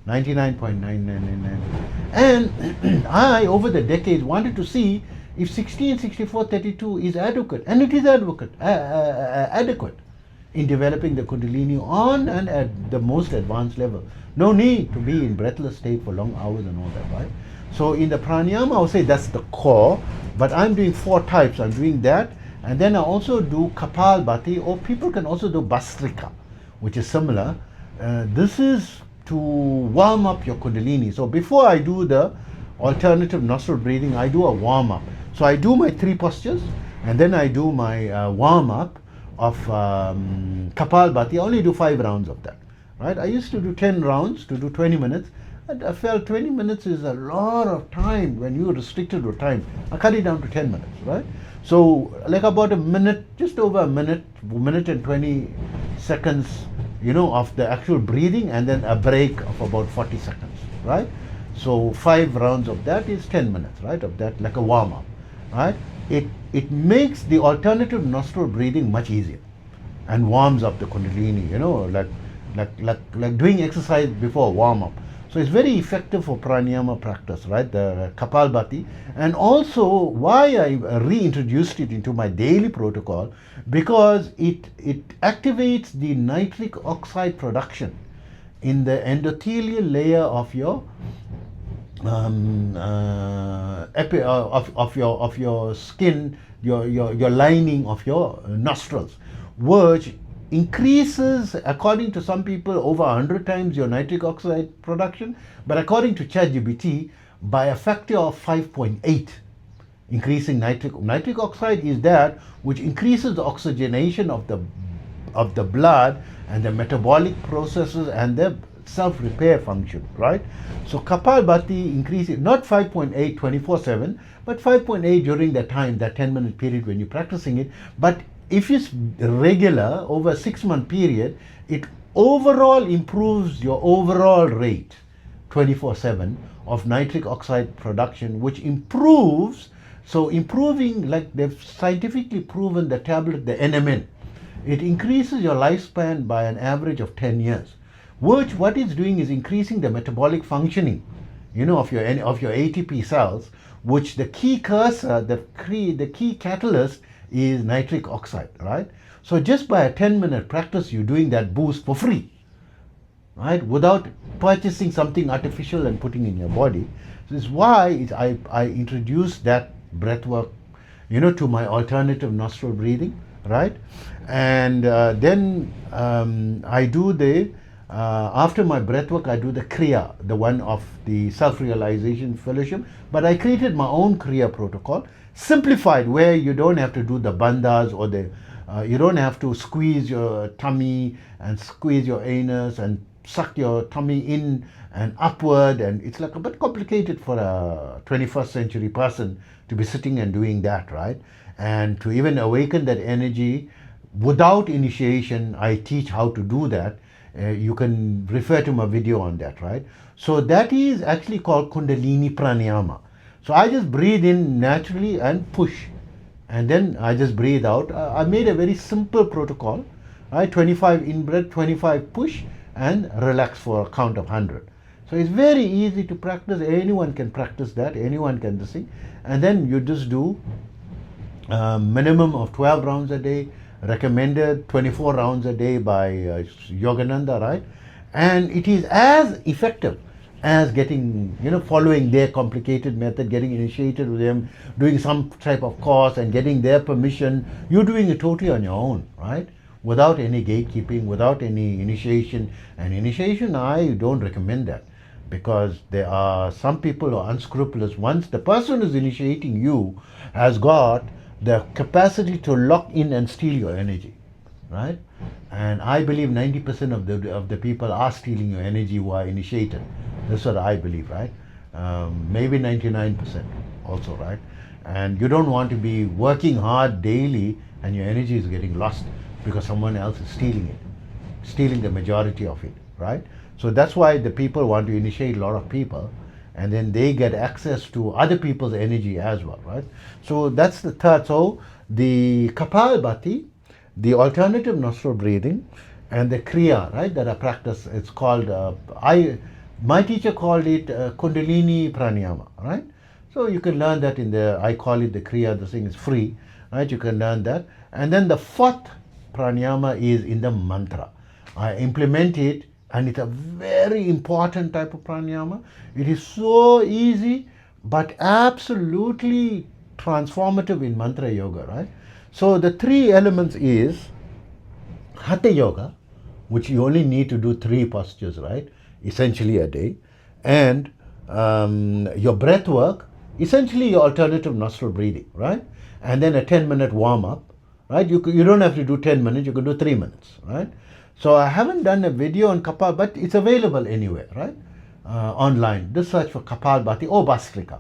99.9999. And I, over the decades, wanted to see if 166432 is adequate, and it is adequate in developing the Kundalini on and at the most advanced level. No need to be in breathless state for long hours and all that, right? So in the pranayama, I would say that's the core, but I'm doing 4 types. I'm doing that, and then I also do Kapalbhati, or people can also do Bastrika, which is similar. This is to warm up your Kundalini. So before I do the alternative nostril breathing, I do a warm up. So I do my 3 postures, and then I do my warm up of Kapalbhati. I only do 5 rounds of that, right? I used to do 10 rounds to do 20 minutes. And I felt 20 minutes is a lot of time when you're restricted with time. I cut it down to 10 minutes, right? So like about a minute, just over a minute and 20 seconds, of the actual breathing, and then a break of about 40 seconds, right? So 5 rounds of that is 10 minutes, right? Of that, like a warm up, right? It makes the alternative nostril breathing much easier, and warms up the Kundalini, like doing exercise before warm up. So it's very effective for pranayama practice, right? The Kapalbhati. And also why I reintroduced it into my daily protocol, because it activates the nitric oxide production in the endothelial layer of your of your skin, your lining of your nostrils, which increases, according to some people, over 100 times your nitric oxide production, but according to ChatGPT, by a factor of 5.8. Increasing nitric oxide is that which increases the oxygenation of the blood and the metabolic processes and the self-repair function, right? So Kapalbhati increases not 5.8 24/7, but 5.8 during the time, that 10-minute period when you're practicing it. But if it's regular over a 6-month period, it overall improves your overall rate 24/7 of nitric oxide production, which improves. So improving, like they've scientifically proven, the tablet, the NMN, it increases your lifespan by an average of 10 years, which what it's doing is increasing the metabolic functioning, of your ATP cells, which the key cursor, the key catalyst is nitric oxide, right? So just by a 10-minute practice, you're doing that boost for free, right? Without purchasing something artificial and putting in your body. So this is why I introduced that breath work, to my alternative nostril breathing, right? And then I do after my breath work, I do the Kriya, the one of the self-realization fellowship. But I created my own Kriya protocol, simplified, where you don't have to do the bandhas or you don't have to squeeze your tummy and squeeze your anus and suck your tummy in and upward, and it's like a bit complicated for a 21st century person to be sitting and doing that, right? And to even awaken that energy without initiation, I teach how to do that. You can refer to my video on that, right? So that is actually called Kundalini pranayama. So I just breathe in naturally and push, and then I just breathe out. I made a very simple protocol, right? 25 in breath, 25 push, and relax for a count of 100. So it's very easy to practice. Anyone can practice that. Anyone can do it. And then you just do minimum of 12 rounds a day, recommended 24 rounds a day by Yogananda, right? And it is as effective as getting, following their complicated method, getting initiated with them, doing some type of course and getting their permission. You're doing it totally on your own, right? Without any gatekeeping, without any initiation. And initiation, I don't recommend that, because there are some people who are unscrupulous. Once the person who's initiating you has got the capacity to lock in and steal your energy, right? And I believe 90% of the people are stealing your energy who are initiated. That's what I believe, right? Maybe 99% also, right? And you don't want to be working hard daily and your energy is getting lost because someone else is stealing it, stealing the majority of it, right? So that's why the people want to initiate a lot of people, and then they get access to other people's energy as well, right? So that's the third. So the Kapalbhati, the alternative nostril breathing, and the Kriya, right, that I practice, it's called, my teacher called it Kundalini pranayama, right? So you can learn that I call it the Kriya, the thing is free, right? You can learn that. And then the fourth pranayama is in the mantra. I implement it, and it's a very important type of pranayama. It is so easy, but absolutely transformative in mantra yoga, right? So the three elements is Hatha yoga, which you only need to do 3 postures, right? Essentially a day. And your breath work, essentially your alternative nostril breathing, right? And then a 10-minute warm-up, right? You don't have to do 10 minutes, you can do 3 minutes, right? So I haven't done a video on Kapal, but it's available anywhere, right? Online. Just search for Kapalbhati or Bhastrika,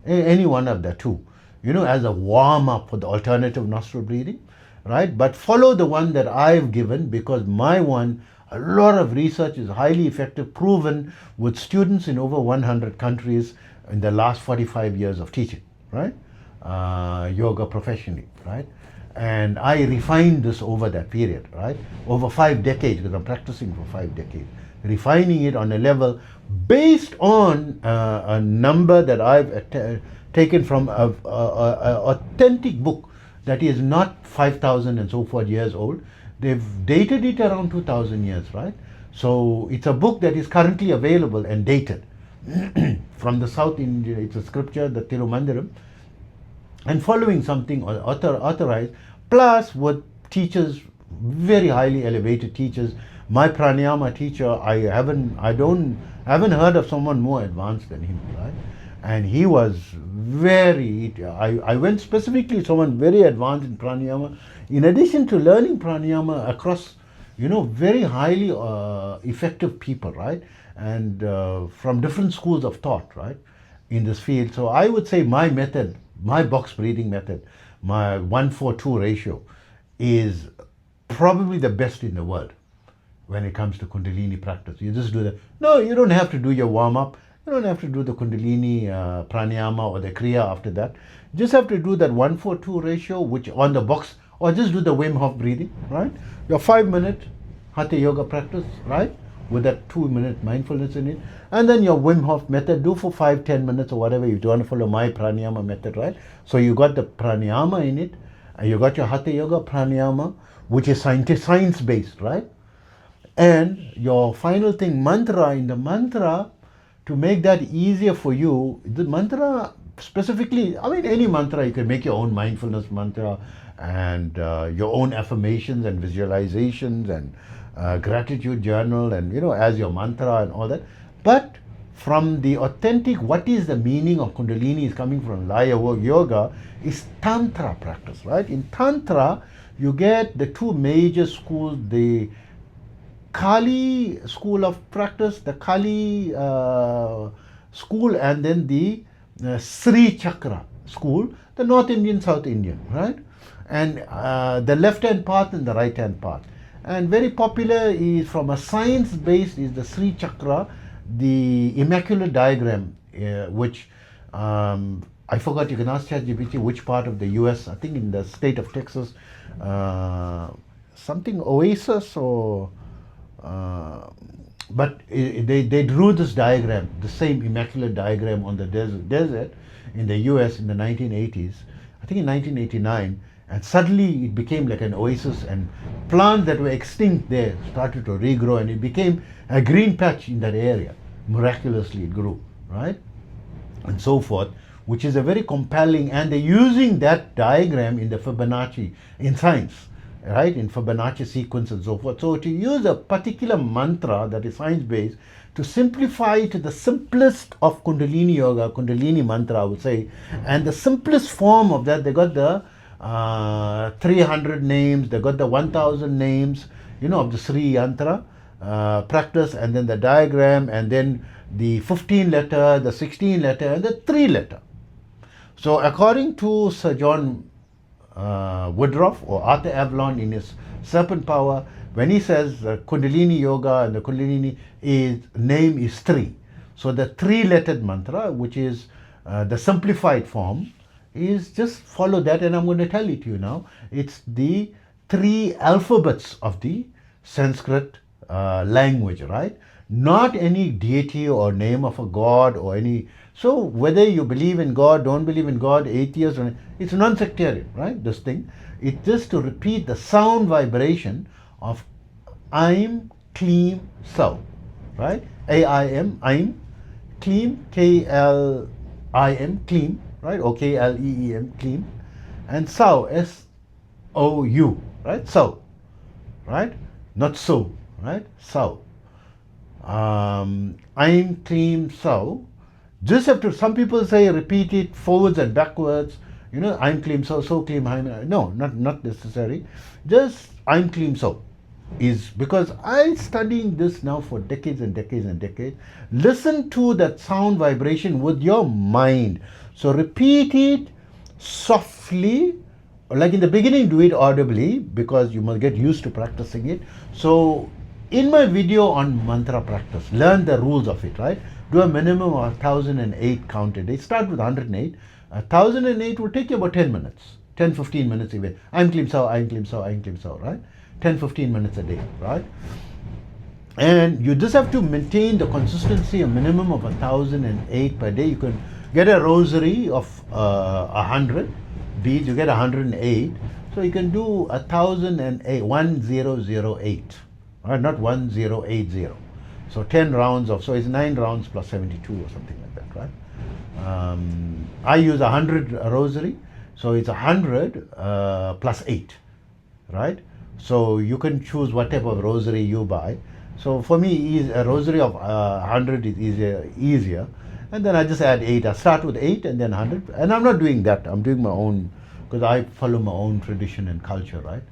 any one of the two, as a warm-up for the alternative nostril breathing, right? But follow the one that I've given, because my one, a lot of research is highly effective, proven with students in over 100 countries in the last 45 years of teaching, right? Yoga professionally, right? And I refined this over that period, right? Over 5 decades, because I'm practicing for 5 decades. Refining it on a level based on a number that I've taken from a authentic book that is not 5,000 and so forth years old. They've dated it around 2,000 years, right? So it's a book that is currently available and dated from the South India. It's a scripture, the Tirumandiram, and following something authorized, plus with teachers, very highly elevated teachers. My pranayama teacher, I haven't heard of someone more advanced than him, right? And he was very, I went specifically someone very advanced in pranayama. In addition to learning pranayama across, very highly effective people, right? And from different schools of thought, right? In this field. So I would say my method, my box breathing method, my 1-4-2 ratio is probably the best in the world when it comes to Kundalini practice. You just do that. No, you don't have to do your warm-up. You don't have to do the Kundalini pranayama or the Kriya after that. You just have to do that 1-4-2 ratio, which on the box, or just do the Wim Hof breathing, right? Your 5-minute Hatha Yoga practice, right? With that 2-minute mindfulness in it. And then your Wim Hof method, do for 5-10 minutes or whatever. You want to follow my pranayama method, right? So you got the pranayama in it, and you got your Hatha Yoga pranayama, which is science-based, right? And your final thing, mantra. In the mantra, to make that easier for you, the mantra specifically, any mantra, you can make your own mindfulness mantra and your own affirmations and visualizations and gratitude journal and, as your mantra and all that. But from the authentic, what is the meaning of Kundalini is coming from Laya Yoga is Tantra practice, right? In Tantra, you get the two major schools, the Kali school of practice, the Kali school, and then the Sri Chakra school, the North Indian, South Indian, right? And the left-hand path and the right-hand path. And very popular is from a science-based is the Sri Chakra, the immaculate diagram, which I forgot, you can ask ChatGPT which part of the US, I think in the state of Texas, something Oasis or but they drew this diagram, the same immaculate diagram on the desert in the US in the 1980s, I think in 1989, and suddenly it became like an oasis, and plants that were extinct there started to regrow, and it became a green patch in that area. Miraculously it grew, right? And so forth, which is a very compelling, and they're using that diagram in the Fibonacci, in science, right, in Fibonacci sequence and so forth. So to use a particular mantra that is science-based to simplify to the simplest of Kundalini Yoga, Kundalini mantra, I would say, and the simplest form of that, they got the 300 names, they got the 1,000 names, of the Sri Yantra practice, and then the diagram, and then the 15 letter, the 16 letter, and the 3 letter. So according to Sir John Woodruff or Arthur Avalon in his Serpent Power, when he says Kundalini Yoga and the Kundalini name is 3. So the 3-lettered mantra, which is the simplified form, is just follow that, and I'm going to tell it to you now. It's the 3 alphabets of the Sanskrit language, right? Not any deity or name of a god or any. So whether you believe in God, don't believe in God, atheist, it's non-sectarian, right? This thing. It's just to repeat the sound vibration of Aim, Kleem, Sau, right? A-I-M, Aim, Kleem, K-L-I-M, Kleem, right? Or K-L-E-E-M, Kleem, and Sau, S-O-U, right? Sau, right? Not so, right? Sau. Aim, Kleem, Sau. Just have to, some people say repeat it forwards and backwards, Aim, Kleem, Sau, so Kleem, Aim. No, not necessary. Just Aim, Kleem, Sau is, because I'm studying this now for decades and decades and decades. Listen to that sound vibration with your mind. So repeat it softly, like in the beginning do it audibly, because you must get used to practicing it. So in my video on mantra practice, learn the rules of it, right? Do a minimum of 1008 counted. Start with 108. 1008 will take you about 10 minutes. 10-15 minutes even. I'm Klim Sao, I'm Klim Sao, I'm Klim Sao, right? 10-15 minutes a day, right? And you just have to maintain the consistency, a minimum of 1,008 per day. You can get a rosary of 100 beads, you get 108. So you can do 1,008, 1008, right? Not 1080. So 10 rounds of, so it's 9 rounds plus 72 or something like that, right? I use 100 rosary, so it's 100 plus 8, right? So you can choose what type of rosary you buy. So for me, a rosary of 100 is easier. And then I just add 8. I start with 8 and then 100. And I'm not doing that. I'm doing my own, because I follow my own tradition and culture, right?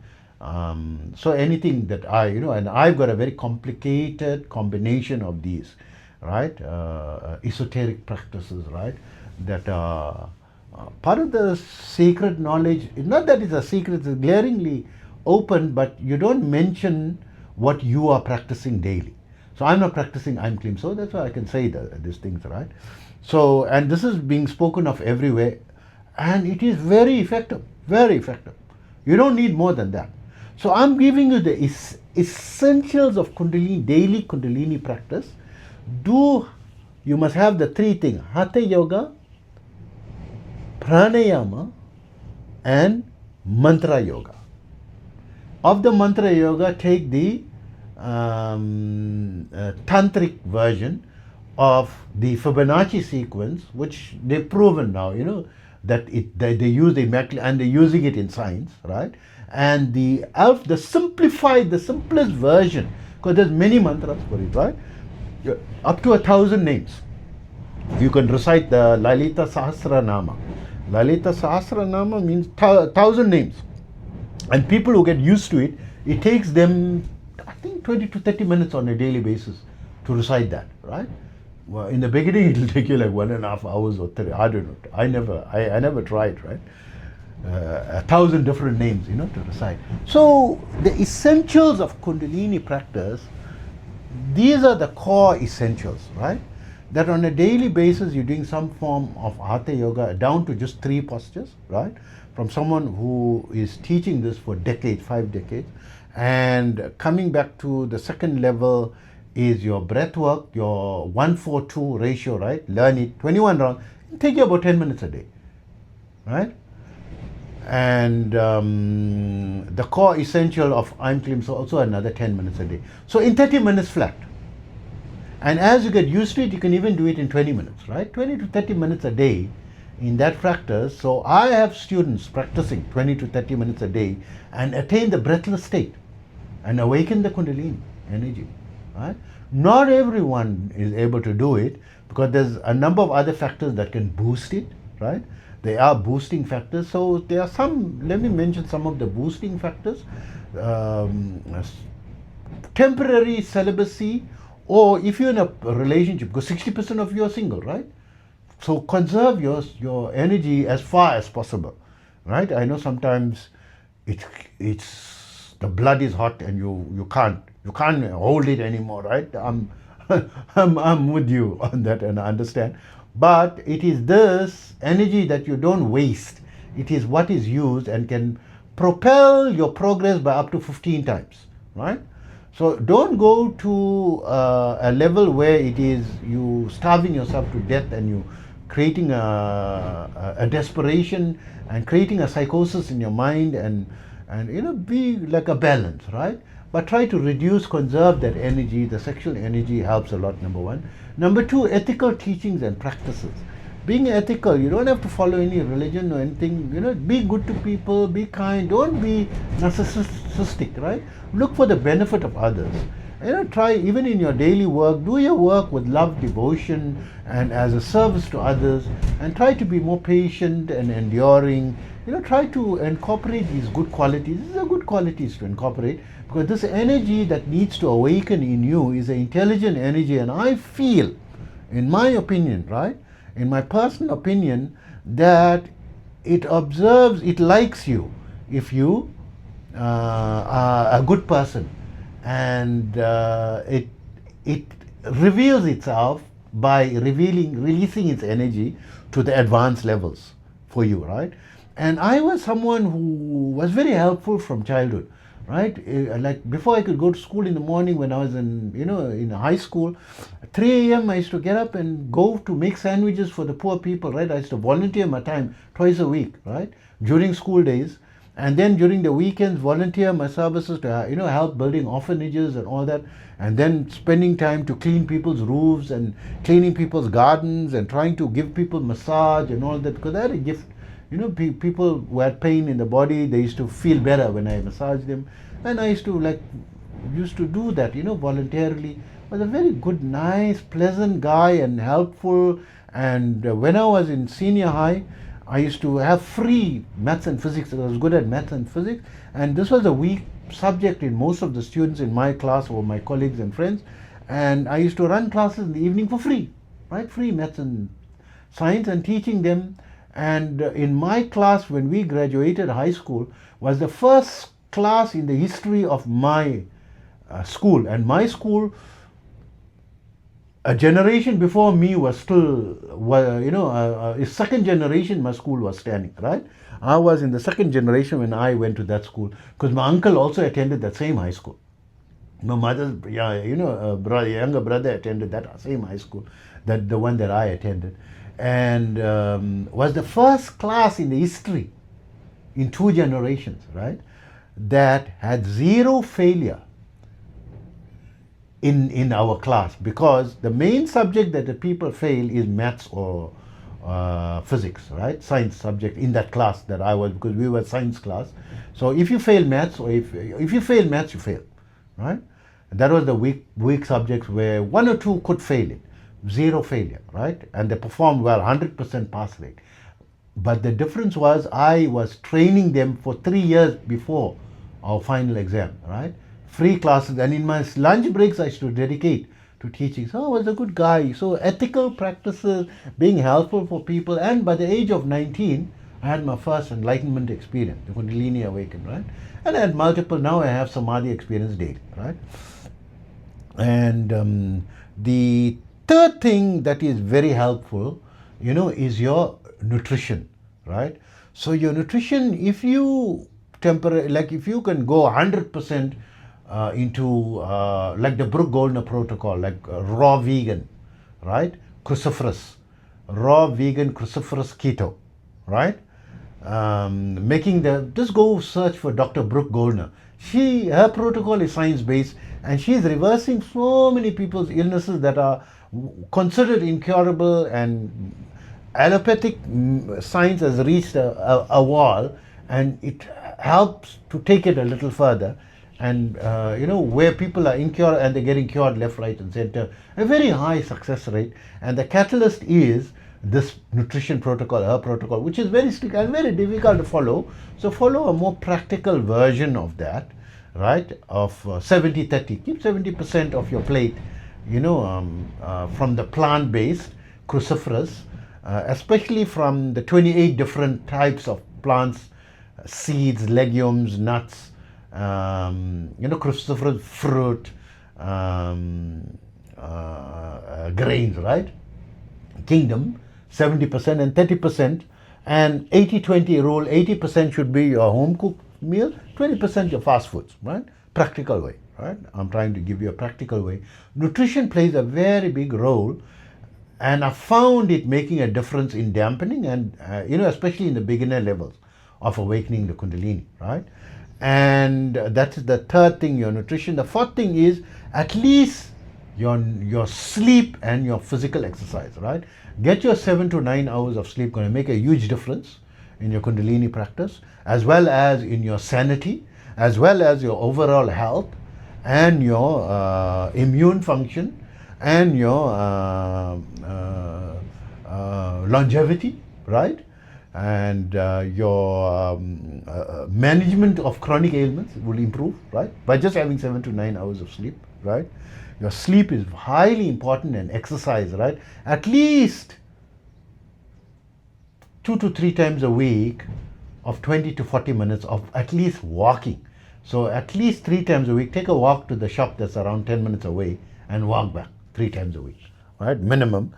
So anything that and I've got a very complicated combination of these, right? Esoteric practices, right? That are part of the secret knowledge. Not that it's a secret, it's glaringly open, but you don't mention what you are practicing daily. So I'm not practicing I'm Klim, so that's why I can say these things, right? So, and this is being spoken of everywhere, and it is very effective, very effective. You don't need more than that. So I'm giving you the essentials of Kundalini, daily Kundalini practice. You must have the 3 things: Hatha Yoga, Pranayama, and Mantra Yoga. Of the Mantra Yoga, take the tantric version of the Fibonacci sequence, which they've proven now, that they use the immaculate, and they're using it in science, right? And the simplified, the simplest version, because there's many mantras for it, right? Up to 1,000 names. You can recite the Lalita Sahasranama. Lalita Sahasranama means 1,000 names. And people who get used to it, it takes them, I think, 20 to 30 minutes on a daily basis to recite that, right? Well, in the beginning, it'll take you like 1.5 hours or 3. I don't know. I never tried, right? 1,000 different names, to recite. So the essentials of Kundalini practice, these are the core essentials, right? That on a daily basis, you're doing some form of Hatha Yoga down to just 3 postures, right? From someone who is teaching this for decades, 5 decades. And coming back to the second level is your breath work, your 1-4-2 ratio, right? Learn it, 21 rounds. It'll take you about 10 minutes a day, right? And the core essential of I'm Klim, so also another 10 minutes a day. So in 30 minutes flat. And as you get used to it, you can even do it in 20 minutes, right? 20 to 30 minutes a day in that practice. So I have students practicing 20 to 30 minutes a day and attain the breathless state and awaken the Kundalini energy, right? Not everyone is able to do it because there's a number of other factors that can boost it, right? They are boosting factors. So there are some, let me mention some of the boosting factors. Temporary celibacy, or if you're in a relationship, because 60% of you are single, right? So conserve your energy as far as possible, right? I know sometimes it's the blood is hot and you can't hold it anymore, right? I'm with you on that and I understand. But it is this energy that you don't waste. It is what is used and can propel your progress by up to 15 times, right? So don't go to a level where it is you starving yourself to death and you creating a desperation and creating a psychosis in your mind and be like a balance, right? But try to reduce, conserve that energy. The sexual energy helps a lot, number 1. Number 2, ethical teachings and practices. Being ethical, you don't have to follow any religion or anything. Be good to people, be kind. Don't be narcissistic, right? Look for the benefit of others. Try, even in your daily work, do your work with love, devotion, and as a service to others. And try to be more patient and enduring. Try to incorporate these good qualities. These are good qualities to incorporate, because this energy that needs to awaken in you is an intelligent energy. And I feel, in my opinion, right, in my personal opinion, that it observes, it likes you if you are a good person. And it reveals itself by releasing its energy to the advanced levels for you, right? And I was someone who was very helpful from childhood, right? Like before I could go to school in the morning when I was in high school, 3 a.m. I used to get up and go to make sandwiches for the poor people, right? I used to volunteer my time twice a week, right? During school days. And then during the weekends, volunteer my services to, help building orphanages and all that. And then spending time to clean people's roofs and cleaning people's gardens and trying to give people massage and all that. Because I had a gift. People who had pain in the body, they used to feel better when I massaged them. And I used to do that, voluntarily. I was a very good, nice, pleasant guy and helpful. And when I was in senior high, I used to have free maths and physics. I was good at maths and physics. And this was a weak subject in most of the students in my class or my colleagues and friends. And I used to run classes in the evening for free, right? Free maths and science, and teaching them. And in my class, when we graduated high school, was the first class in the history of my school. And my school, a generation before me was still, second generation my school was standing, right? I was in the second generation when I went to that school, because my uncle also attended that same high school. My mother's, younger brother attended that same high school, the one that I attended. And was the first class in the history in 2 generations, right, that had 0 failure in our class, because the main subject that the people fail is maths or physics, right? Science subject in that class that I was, because we were science class. So if you fail maths, or if you fail maths, you fail, right? And that was the weak subjects where 1 or 2 could fail it. 0 failure, right? And they performed well, 100% pass rate. But the difference was I was training them for 3 years before our final exam, right? Free classes. And in my lunch breaks, I used to dedicate to teaching. So I was a good guy. So ethical practices, being helpful for people. And by the age of 19, I had my first enlightenment experience, the Kundalini awakened, right? And I had multiple. Now I have Samadhi experience daily, right? And the third thing that is very helpful, is your nutrition, right? So your nutrition, if you if you can go 100% into like the Brooke Goldner protocol, like raw vegan, right? Cruciferous, raw vegan cruciferous keto, right? Just go search for Dr. Brooke Goldner. Her protocol is science-based, and she's reversing so many people's illnesses that are considered incurable, and allopathic science has reached a wall, and it helps to take it a little further. And where people are incurable and they're getting cured left, right and center, a very high success rate. And the catalyst is this nutrition protocol, her protocol, which is very strict and very difficult to follow. So follow a more practical version of that, right? Of 70-30. Keep 70% of your plate from the plant-based cruciferous, especially from the 28 different types of plants, seeds, legumes, nuts, cruciferous fruit, grains, right? Kingdom, 70% and 30%, and 80-20 rule. 80% should be your home-cooked meal, 20% your fast foods, right? Practical way. Right? I'm trying to give you a practical way. Nutrition plays a very big role, and I found it making a difference in dampening and, especially in the beginner levels of awakening the Kundalini, right? And that's the third thing, your nutrition. The fourth thing is at least your sleep and your physical exercise, right? Get your 7 to 9 hours of sleep, going to make a huge difference in your Kundalini practice, as well as in your sanity, as well as your overall health, and your immune function, and your longevity, right? And your management of chronic ailments will improve, right? By just having 7 to 9 hours of sleep, right? Your sleep is highly important, and exercise, right? At least 2 to 3 times a week of 20 to 40 minutes of at least walking. So at least 3 times a week, take a walk to the shop that's around 10 minutes away and walk back 3 times a week, right? Minimum,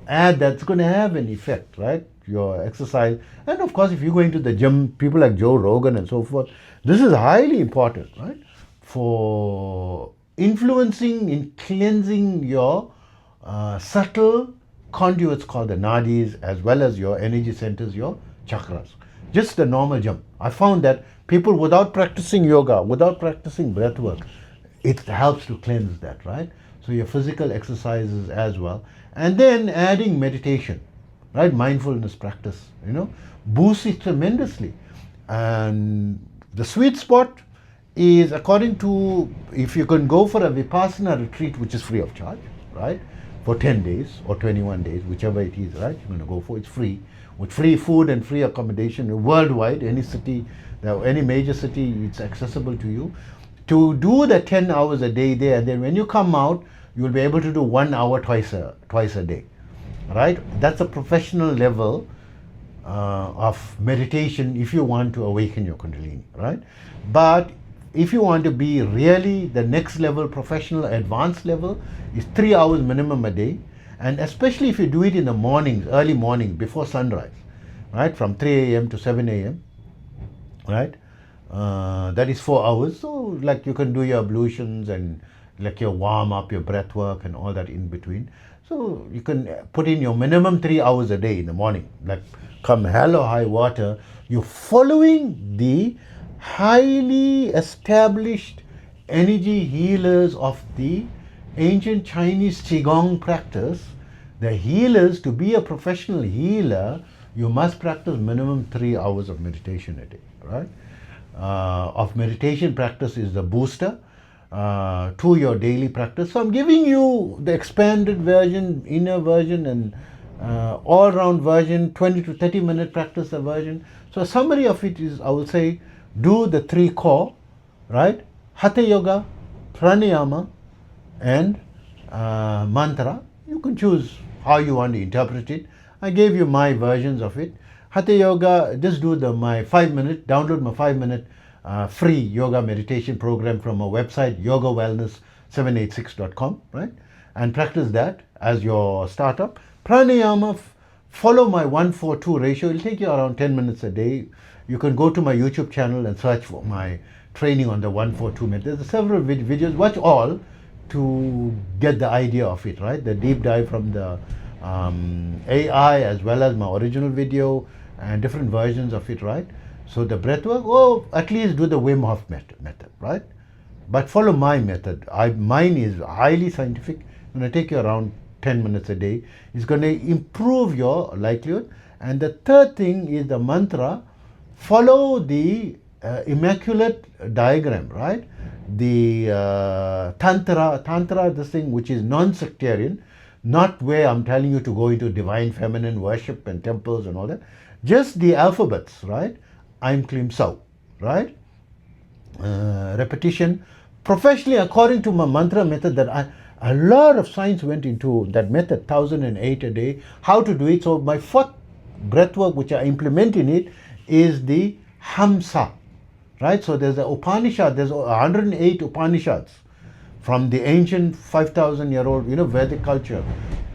add that's going to have an effect, right? your exercise. And of course, if you go into the gym, people like Joe Rogan and so forth, this is highly important, right? For influencing in cleansing your subtle conduits called the nadis, as well as your energy centers, your chakras. Just the normal jump. I found that people without practicing yoga, without practicing breath work, it helps to cleanse that, right? So your physical exercises as well. And then adding meditation, right? Mindfulness practice, boosts it tremendously. And the sweet spot is, according to, if you can go for a Vipassana retreat, which is free of charge, right? For 10 days or 21 days, whichever it is, right? You're going to go for, it's free, with free food and free accommodation worldwide, any city, any major city, it's accessible to you. To do the 10 hours a day there, and then when you come out, you'll be able to do 1 hour twice a day, right? That's a professional level of meditation if you want to awaken your Kundalini, right? But if you want to be really the next level, professional, advanced level, is 3 hours minimum a day. And especially if you do it in the mornings, early morning, before sunrise, right? From 3 a.m. to 7 a.m., right? That is 4 hours. So like you can do your ablutions and like your warm up, your breath work and all that in between. So you can put in your minimum 3 hours a day in the morning. Like come hell or high water, you're following the highly established energy healers of the ancient Chinese Qigong practice. The healers, to be a professional healer, you must practice minimum 3 hours of meditation a day, right? Of meditation practice is the booster to your daily practice. So I'm giving you the expanded version, inner version, and all-round version, 20 to 30 minute practice the version. So a summary of it is, I will say, do the 3 core, right? Hatha yoga, pranayama, and mantra. You can choose how you want to interpret it. I gave you my versions of it. Hatha yoga, just do my 5-minute, download my 5-minute free yoga meditation program from our website, yogawellness786.com, right? And practice that as your startup. Pranayama, follow my 1:4:2 ratio. It'll take you around 10 minutes a day. You can go to my YouTube channel and search for my training on the 1:4:2 method. There's several videos. Watch all to get the idea of it, right? The deep dive from the AI, as well as my original video and different versions of it, right? So the breath work, at least do the Wim Hof method, right? But follow my method. Mine is highly scientific. It's going to take you around 10 minutes a day. It's going to improve your likelihood. And the third thing is the mantra. Follow the immaculate diagram, right? The tantra, this thing which is non-sectarian, not where I'm telling you to go into divine feminine worship and temples and all that. Just the alphabets, right? Aim, Klim, Sau, right? Repetition. Professionally, according to my mantra method, that a lot of science went into that method, 1008 a day, how to do it. So my 4th breath work, which I implement in it, is the Hamsa, right? So there's the Upanishad, there's 108 Upanishads from the ancient 5,000-year-old, Vedic culture,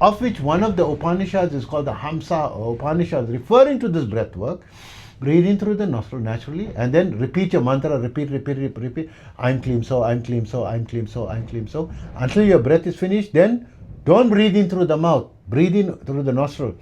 of which one of the Upanishads is called the Hamsa Upanishad, referring to this breath work. Breathe in through the nostril naturally, and then repeat your mantra, repeat. I'm Klim So, I'm Klim So, I'm Klim So, I'm Klim So, until your breath is finished. Then don't breathe in through the mouth, breathe in through the nostril,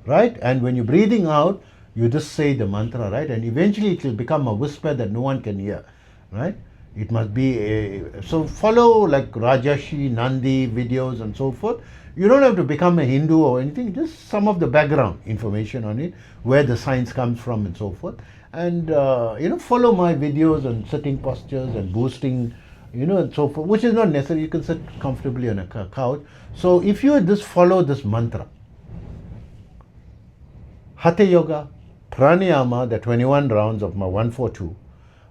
right? And when you're breathing out, you just say the mantra, right? And eventually it will become a whisper that no one can hear, right? It must be so follow like Rajashi, Nandi videos and so forth. You don't have to become a Hindu or anything, just some of the background information on it, where the science comes from and so forth. And, follow my videos on sitting postures and boosting, and so forth, which is not necessary. You can sit comfortably on a couch. So if you just follow this mantra, Hatha yoga, pranayama, the 21 rounds of my 1:4:2,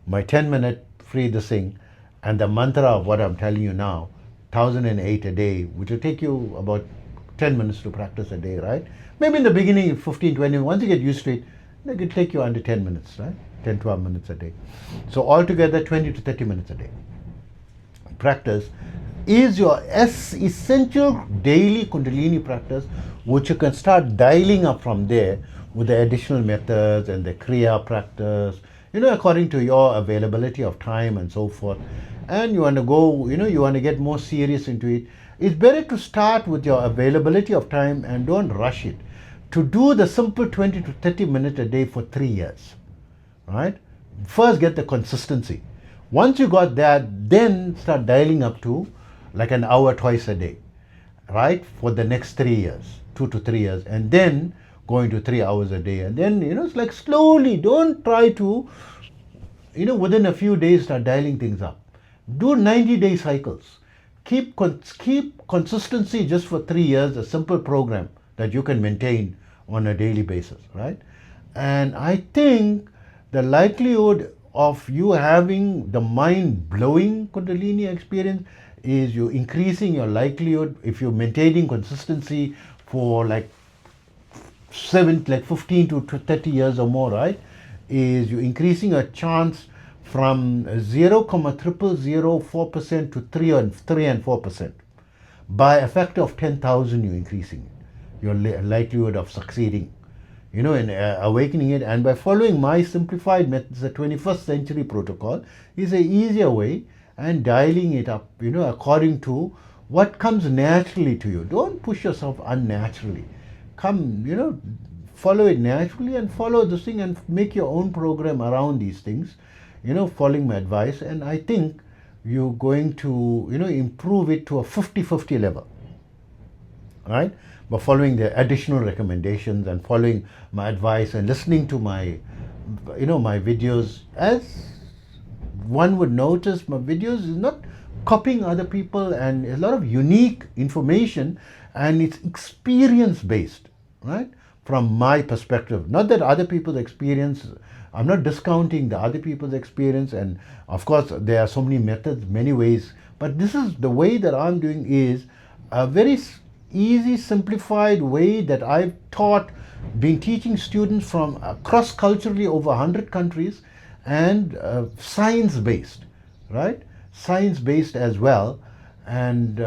my 10-minute free this thing, and the mantra of what I'm telling you now, 1008 a day, which will take you about 10 minutes to practice a day, right? Maybe in the beginning, 15, 20, once you get used to it, it could take you under 10 minutes, right? 10, 12 minutes a day. So altogether, 20 to 30 minutes a day. Practice. is your essential daily Kundalini practice, which you can start dialing up from there with the additional methods and the Kriya practice, according to your availability of time and so forth. And you want to go, you want to get more serious into it. It's better to start with your availability of time and don't rush it. To do the simple 20 to 30 minutes a day for 3 years, right? First get the consistency. Once you got that, then start dialing up to like an hour twice a day, right? For the next 3 years, 2 to 3 years, and then going to 3 hours a day. And then, it's like slowly, don't try to, within a few days start dialing things up. Do 90-day cycles. Keep consistency just for 3 years, a simple program that you can maintain on a daily basis, right? And I think the likelihood of you having the mind-blowing Kundalini experience is you increasing your likelihood if you're maintaining consistency for like 15 to 30 years or more, right? Is you increasing a chance from 0,0004% to 3 and 4%. By a factor of 10,000, you're increasing your likelihood of succeeding, in awakening it. And by following my simplified methods, the 21st century protocol is an easier way, and dialing it up, according to what comes naturally to you. Don't push yourself unnaturally. Come, follow it naturally and follow this thing and make your own program around these things, following my advice. And I think you're going to, improve it to a 50-50 level, right? By following the additional recommendations and following my advice and listening to my, my videos. As one would notice, my videos is not copying other people, and a lot of unique information, and it's experience based, right? From my perspective. Not that other people's experience, I'm not discounting the other people's experience, and of course there are so many methods, many ways, but this is the way that I'm doing, is a very easy, simplified way that I've been teaching students from cross-culturally over 100 countries, and science-based, right? Science-based as well. And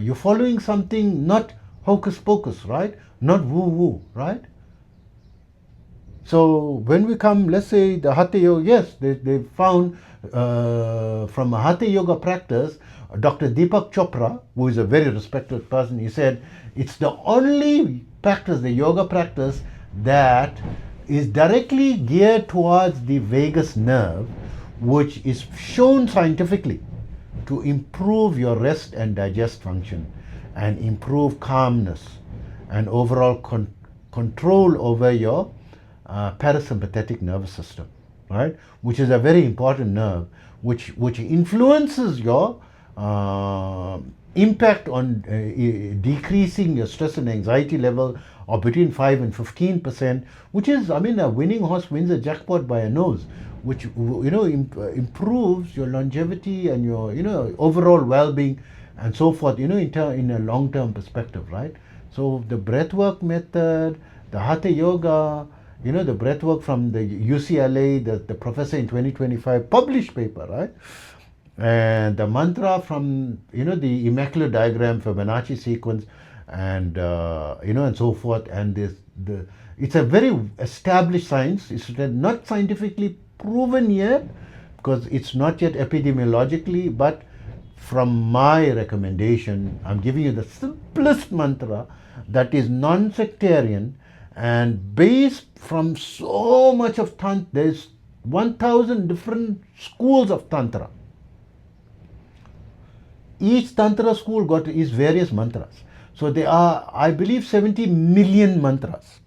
you're following something, not hocus pocus, right? Not woo-woo, right? So when we come, let's say the Hatha Yoga, yes, they found from a Hatha Yoga practice, Dr. Deepak Chopra, who is a very respected person, he said, it's the only practice, the yoga practice, that is directly geared towards the vagus nerve, which is shown scientifically to improve your rest and digest function, and improve calmness and overall control over your parasympathetic nervous system, right? Which is a very important nerve, which influences your impact on decreasing your stress and anxiety level of between 5 and 15%, which is, a winning horse wins a jackpot by a nose, which, improves your longevity and your, overall well-being and so forth, in a long-term perspective, right? So the breathwork method, the Hatha Yoga, the breathwork from the UCLA, the professor in 2025 published paper, right? And the mantra from, the Immaculate Diagram, Fibonacci sequence, and, and so forth. And it's a very established science. It's not scientifically proven yet, because it's not yet epidemiologically, but from my recommendation, I'm giving you the simplest mantra that is non-sectarian and based from so much of Tantra. There's 1,000 different schools of Tantra. Each Tantra school got its various mantras. So there are, I believe, 70 million mantras.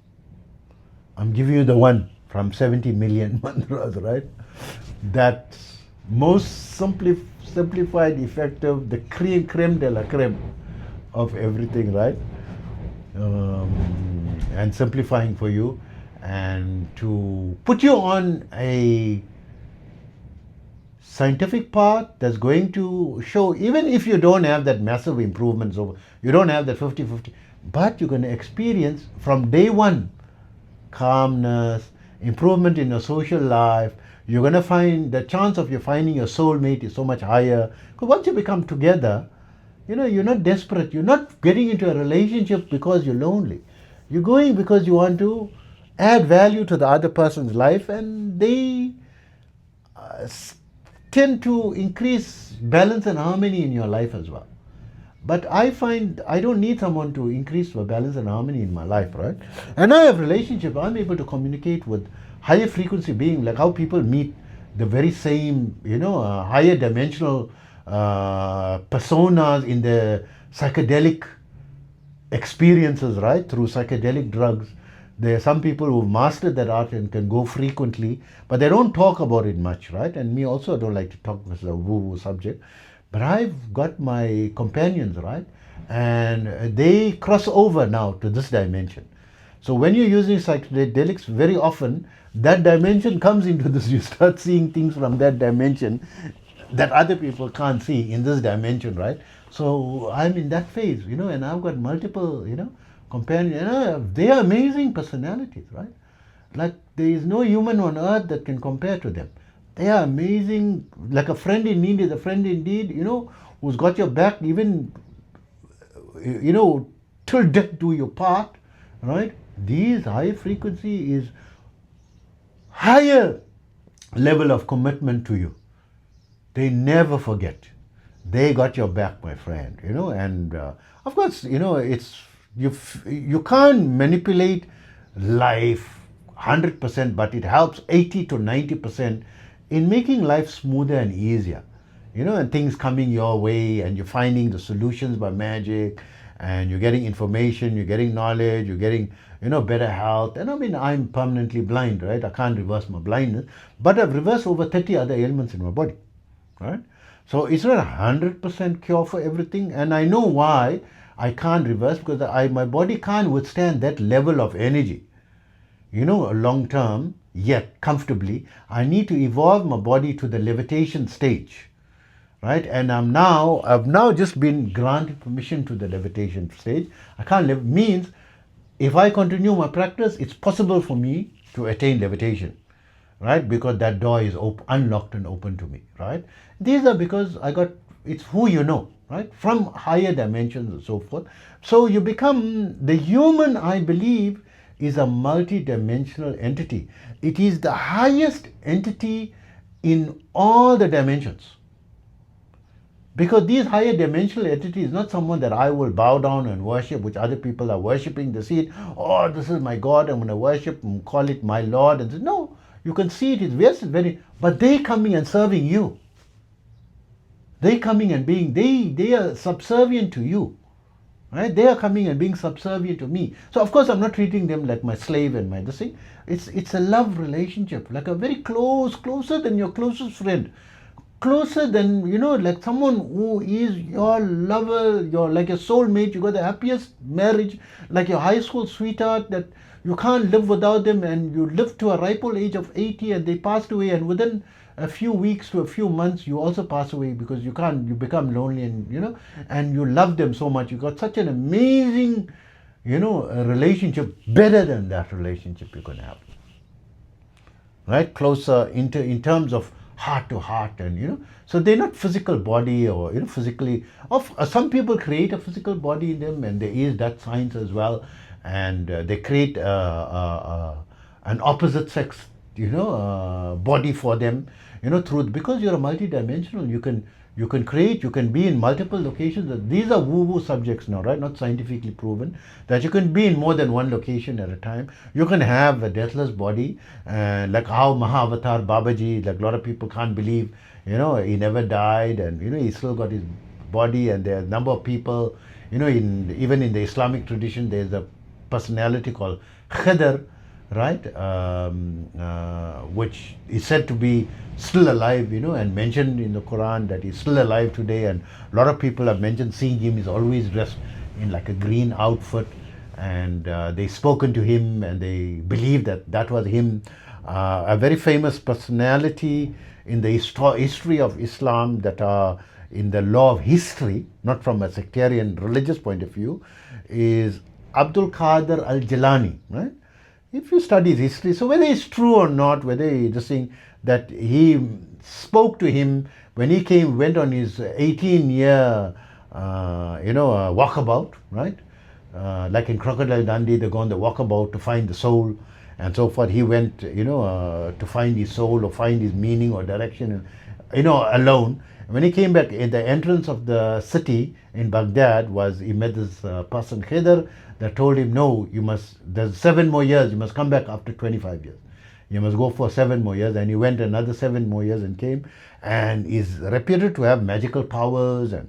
I'm giving you the one from 70 million mantras, right? That's most simplified, effective, the creme de la creme of everything, right? And simplifying for you, and to put you on a scientific path that's going to show, even if you don't have that massive improvements, over, you don't have that 50-50, but you're going to experience from day one calmness, improvement in your social life. You're going to find the chance of you finding your soulmate is so much higher, because once you become together, you're not desperate. You're not getting into a relationship because you're lonely. You're going because you want to add value to the other person's life, and they uh, tend to increase balance and harmony in your life as well. But I find I don't need someone to increase the balance and harmony in my life, right? And I have relationship. I'm able to communicate with higher frequency being, like how people meet the very same, higher dimensional personas in the psychedelic experiences, right? Through psychedelic drugs. There are some people who've mastered that art and can go frequently, but they don't talk about it much, right? And me also, I don't like to talk because it's a woo-woo subject. But I've got my companions, right? And they cross over now to this dimension. So when you're using psychedelics, very often that dimension comes into this. You start seeing things from that dimension that other people can't see in this dimension, right? So I'm in that phase, and I've got multiple, companions. They are amazing personalities, right? Like there is no human on earth that can compare to them. They are amazing. Like a friend in need is a friend indeed, who's got your back even, till death do you part, right? These high frequency is higher level of commitment to you. They never forget. They got your back, my friend, and of course, it's you can't manipulate life 100%, but it helps 80 to 90% in making life smoother and easier, and things coming your way, and you're finding the solutions by magic, and you're getting information, you're getting knowledge, you're getting, better health. And I mean, I'm permanently blind, right? I can't reverse my blindness, but I've reversed over 30 other ailments in my body, right? So it's not 100% cure for everything, and I know why I can't reverse, because my body can't withstand that level of energy, long term, yet comfortably. I need to evolve my body to the levitation stage, right? And I've now just been granted permission to the levitation stage. I can't live means if I continue my practice, it's possible for me to attain levitation, right? Because that door is unlocked and open to me, right? These are because it's who you know, right? From higher dimensions and so forth. So you become the human, I believe, is a multi-dimensional entity. It is the highest entity in all the dimensions. Because these higher dimensional entities is not someone that I will bow down and worship, which other people are worshipping. They see it, oh, this is my God, I'm going to worship and call it my Lord. And say, no, you can see it, it's very, but they coming and serving you. They coming and being, they are subservient to you. Right? They are coming and being subservient to me. So of course I'm not treating them like my slave and my this thing. It's a love relationship, like a very closer than your closest friend. Closer than, like someone who is your lover, like your soulmate. You got the happiest marriage, like your high school sweetheart that you can't live without them, and you live to a ripe old age of 80 and they passed away, and within a few weeks to a few months you also pass away because you become lonely, and and you love them so much. You got such an amazing, a relationship. Better than that relationship you can have, right? Closer in terms of heart to heart, and so they're not physical body or physically. Some people create a physical body in them, and there is that science as well, and they create an opposite sex body for them, because you're a multi-dimensional. You can create, you can be in multiple locations. These are woo-woo subjects now, right? Not scientifically proven, that you can be in more than one location at a time. You can have a deathless body, like how Mahavatar Babaji, like a lot of people can't believe, he never died, and he still got his body. And there are a number of people, even in the Islamic tradition, there's a personality called Khidr, right? Which is said to be still alive, and mentioned in the Quran that he's still alive today. And a lot of people have mentioned seeing him. He's always dressed in like a green outfit, and they've spoken to him and they believe that was him. A very famous personality in the history of Islam, that are in the law of history, not from a sectarian religious point of view, is Abdul Qadir al-Jilani, right? If you study his history, so whether it's true or not, whether he's just saying that he spoke to him when he went on his 18-year walkabout, right? Like in Crocodile Dundee, they go on the walkabout to find the soul and so forth. He went, to find his soul or find his meaning or direction, alone. When he came back, at the entrance of the city in Baghdad, he met this person, Khidr, that told him, no, there's 7 more years, you must come back after 25 years. You must go for 7 more years. And he went another 7 more years and came, and is reputed to have magical powers and,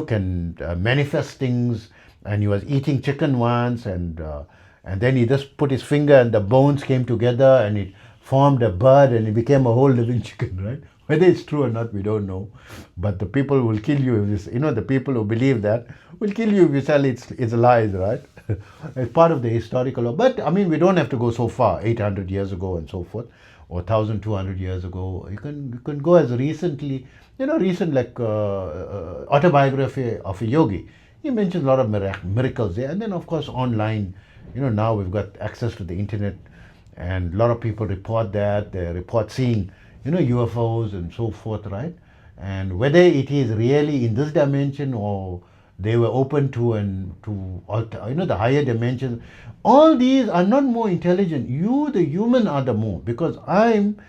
can manifest things. And he was eating chicken once, and then he just put his finger and the bones came together and it formed a bird and it became a whole living chicken, right? Whether it's true or not, we don't know. But the people will kill you if the people who believe that will kill you if you tell it's lies, right? It's part of the historical law. But I mean, we don't have to go so far, 800 years ago and so forth, or 1,200 years ago. You can go as recently, like autobiography of a yogi. He mentions a lot of miracles there. And then, of course, online, now we've got access to the internet, and a lot of people report that. They report seeing, UFOs and so forth, right? And whether it is really in this dimension or they were open to the higher dimensions, all these are not more intelligent. You, the human, are the more, because I'm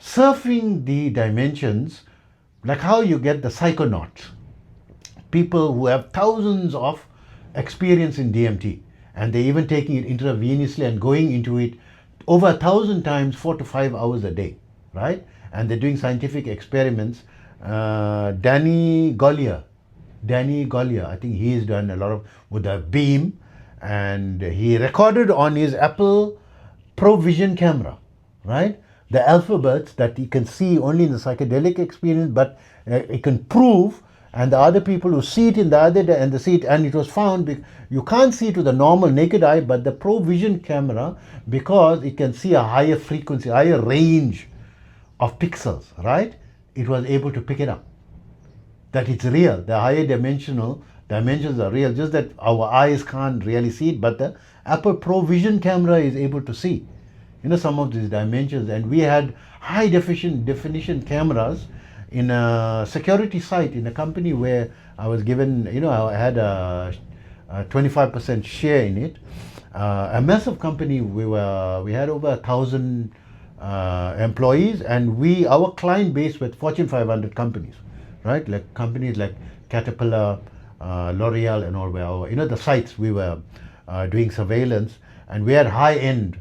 surfing the dimensions, like how you get the psychonauts, people who have thousands of experience in DMT, and they're even taking it intravenously and going into it over 1,000 times, 4 to 5 hours a day, right? And they're doing scientific experiments. Danny Gollier, I think he's done a lot of with a beam, and he recorded on his Apple Pro Vision camera, right? The alphabets that he can see only in the psychedelic experience, but he can prove, and the other people who see it in the other day, and they see it, and it was found you can't see it with the normal naked eye, but the Pro Vision camera, because it can see a higher frequency, higher range of pixels, right? It was able to pick it up, that it's real. The higher dimensions are real, just that our eyes can't really see it, but the Apple Pro Vision camera is able to see, some of these dimensions. And we had high definition cameras in a security site in a company where I was given, I had a 25% share in it. A massive company. We had over 1,000 employees, and our client base with Fortune 500 companies, right? Like companies like Caterpillar, L'Oreal, and all. Where the sites we were doing surveillance, and we had high-end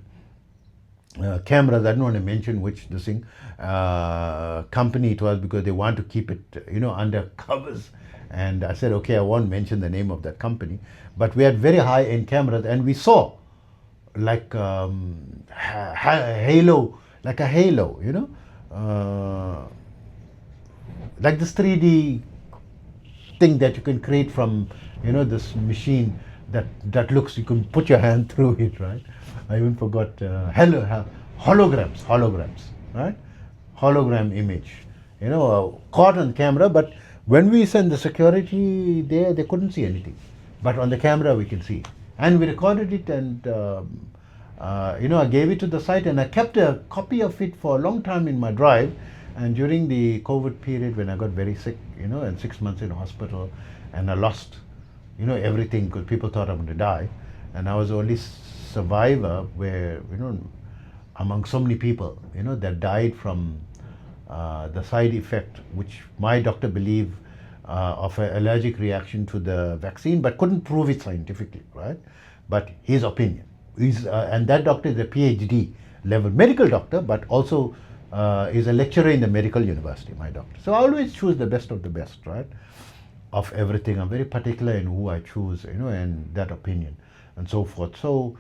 cameras. I don't want to mention which company it was, because they want to keep it, under covers. And I said, okay, I won't mention the name of that company. But we had very high-end cameras, and we saw like halo, like a halo, like this 3D thing that you can create from, this machine that looks, you can put your hand through it, right? I even forgot, holograms, right? Hologram image, caught on camera, but when we send the security there, they couldn't see anything. But on the camera, we can see it. And we recorded it, and, I gave it to the site, and I kept a copy of it for a long time in my drive. And during the COVID period, when I got very sick, and 6 months in hospital, and I lost, everything, because people thought I'm going to die. And I was the only survivor where, among so many people, that died from the side effect, which my doctor believed of an allergic reaction to the vaccine, but couldn't prove it scientifically, right? But his opinion. And that doctor is a PhD level medical doctor, but also is a lecturer in the medical university, my doctor. So I always choose the best of the best, right? Of everything. I'm very particular in who I choose, and that opinion and so forth. So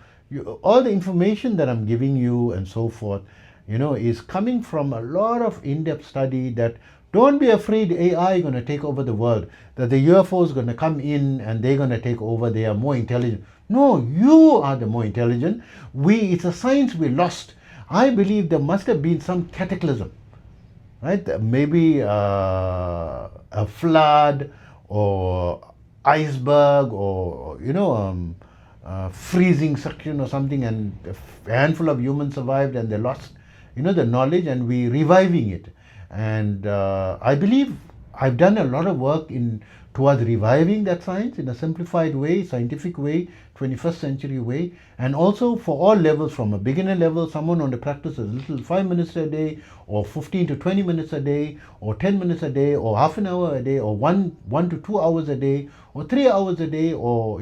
all the information that I'm giving you and so forth, is coming from a lot of in-depth study. That don't be afraid AI is going to take over the world, that the UFO is going to come in and they're going to take over, they are more intelligent. No, you are the more intelligent. It's a science we lost. I believe there must have been some cataclysm, right? Maybe a flood or iceberg, or freezing section or something, and a handful of humans survived and they lost, the knowledge, and we reviving it. And I believe I've done a lot of work in towards reviving that science in a simplified way, scientific way, 21st century way, and also for all levels, from a beginner level, someone on the practice as little 5 minutes a day, or 15 to 20 minutes a day, or 10 minutes a day, or half an hour a day, or one to 2 hours a day, or 3 hours a day, or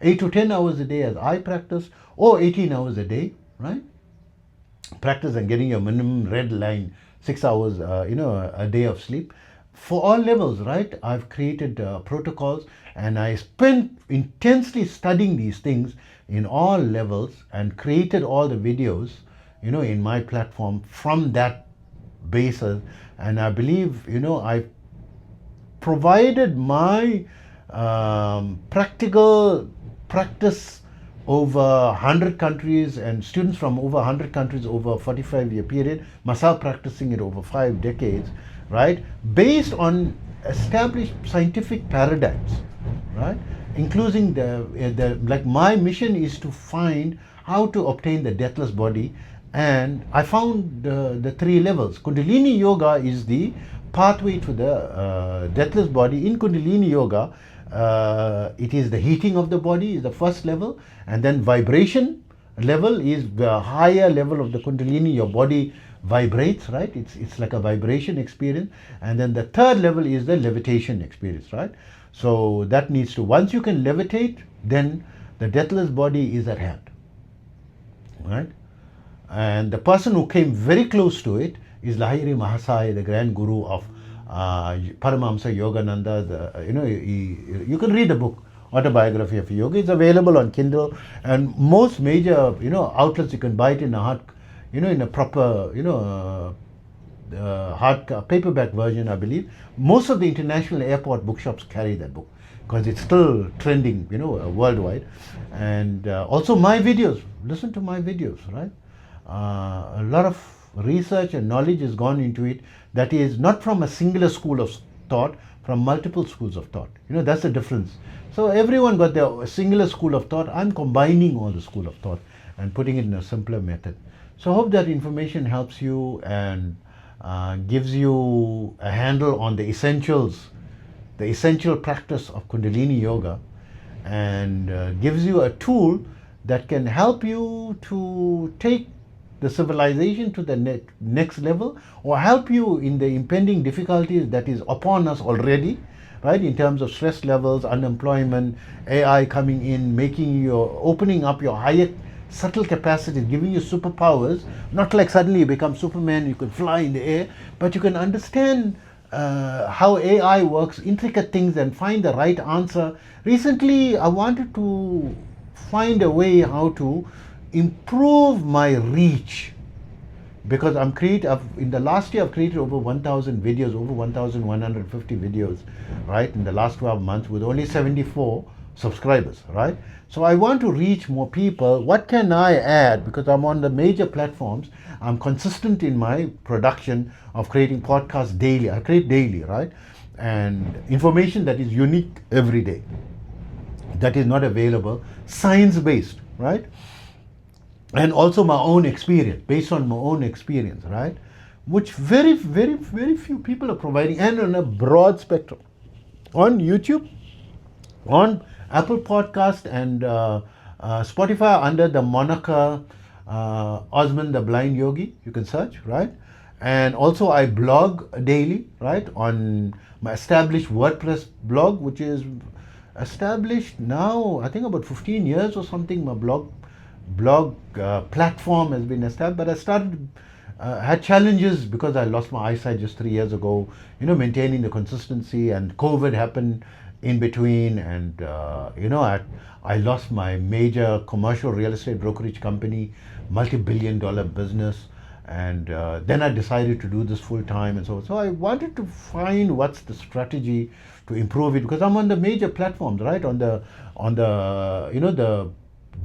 8 to 10 hours a day as I practice, or 18 hours a day, right? Practice and getting your minimum red line 6 hours a day of sleep. For all levels, right? I've created protocols, and I spent intensely studying these things in all levels and created all the videos in my platform from that basis. And I believe I provided my practical practice over 100 countries and students from over 100 countries over a 45-year period, myself practicing it over 5 decades, right? Based on established scientific paradigms, right? Including like my mission is to find how to obtain the deathless body, and I found the 3 levels. Kundalini Yoga is the pathway to the deathless body. In Kundalini Yoga, it is the heating of the body is the first level, and then vibration level is the higher level of the Kundalini. Your body vibrates, right? It's like a vibration experience. And then the third level is the levitation experience, right? So that needs to, once you can levitate, then the deathless body is at hand, right? And the person who came very close to it is Lahiri Mahasaya, the grand guru of Paramahamsa Yogananda. You can read the book, Autobiography of a Yogi. It's available on Kindle and most major outlets. You can buy it in a hard, in a proper hard paperback version, I believe. Most of the international airport bookshops carry that book because it's still trending, worldwide. And also my videos. Listen to my videos, right? A lot of research and knowledge has gone into it that is not from a singular school of thought, from multiple schools of thought. That's the difference. So everyone got their singular school of thought. I'm combining all the school of thought and putting it in a simpler method. So I hope that information helps you and gives you a handle on the essentials, the essential practice of Kundalini Yoga, and gives you a tool that can help you to take the civilization to the next level, or help you in the impending difficulties that is upon us already, right? In terms of stress levels, unemployment, AI coming in, opening up your higher subtle capacities, giving you superpowers, not like suddenly you become Superman, you can fly in the air, but you can understand how AI works, intricate things, and find the right answer. Recently, I wanted to find a way how to improve my reach, because in the last year I've created over 1,000 videos, over 1,150 videos, right, in the last 12 months with only 74 subscribers, right? So I want to reach more people. What can I add? Because I'm on the major platforms, I'm consistent in my production of creating podcasts daily. I create daily, right? And information that is unique every day, that is not available, science-based, right? And also my own experience, based on my own experience, right? Which very, very, very few people are providing, and on a broad spectrum. On YouTube, on Apple Podcast and Spotify under the moniker Osman the Blind Yogi, you can search, right? And also I blog daily, right, on my established WordPress blog, which is established now, I think about 15 years or something. My blog platform has been established, but I started had challenges because I lost my eyesight just 3 years ago, maintaining the consistency, and COVID happened in between, and I lost my major commercial real estate brokerage company, multi-billion-dollar business, and then I decided to do this full time, and so I wanted to find what's the strategy to improve it, because I'm on the major platforms, right, on the the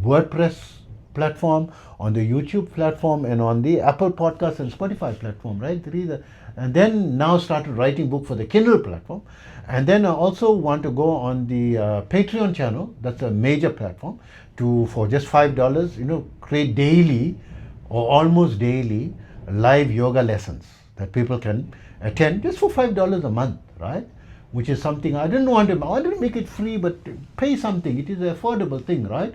WordPress platform, on the YouTube platform, and on the Apple Podcast and Spotify platform, right? And then now started writing book for the Kindle platform. And then I also want to go on the Patreon channel, that's a major platform, for just $5, create daily or almost daily live yoga lessons that people can attend just for $5 a month, right? which is something I wanted to make it free, but pay something. It is an affordable thing, right?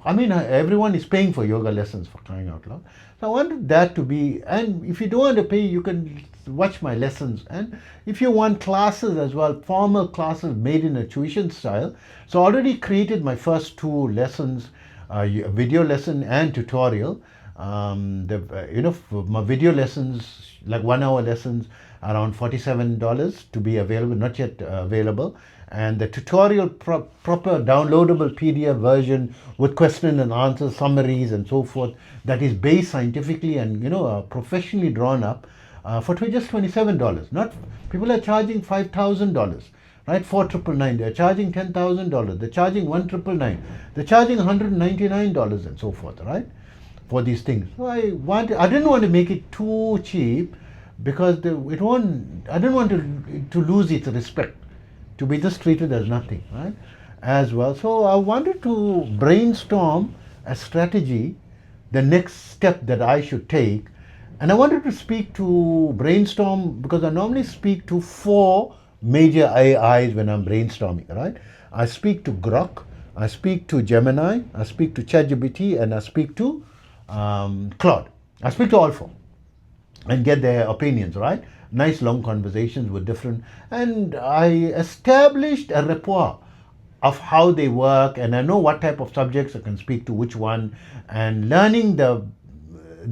I mean, everyone is paying for yoga lessons, for crying out loud. So I wanted that to be, and if you don't want to pay, you can watch my lessons. And if you want classes as well, formal classes made in a tuition style, so I already created my first two lessons, video lesson and tutorial. My video lessons, like 1 hour lessons, around $47 to be available, not yet available. And the tutorial proper downloadable PDF version with question and answer summaries and so forth, that is based scientifically and professionally drawn up, for just $27. Not people are charging $5,000, right? $4,999. They're charging $10,000. They're charging $1,999. They're charging $199 and so forth, right? For these things. So I didn't want to make it too cheap, because I didn't want to lose its respect, to be just treated as nothing, right? As well. So I wanted to brainstorm a strategy, the next step that I should take. And I wanted to brainstorm, because I normally speak to 4 major AIs when I'm brainstorming, right? I speak to Grok, I speak to Gemini, I speak to ChatGPT, and I speak to Claude. I speak to all 4 and get their opinions, right? Nice long conversations with different, and I established a rapport of how they work, and I know what type of subjects I can speak to which one, and learning the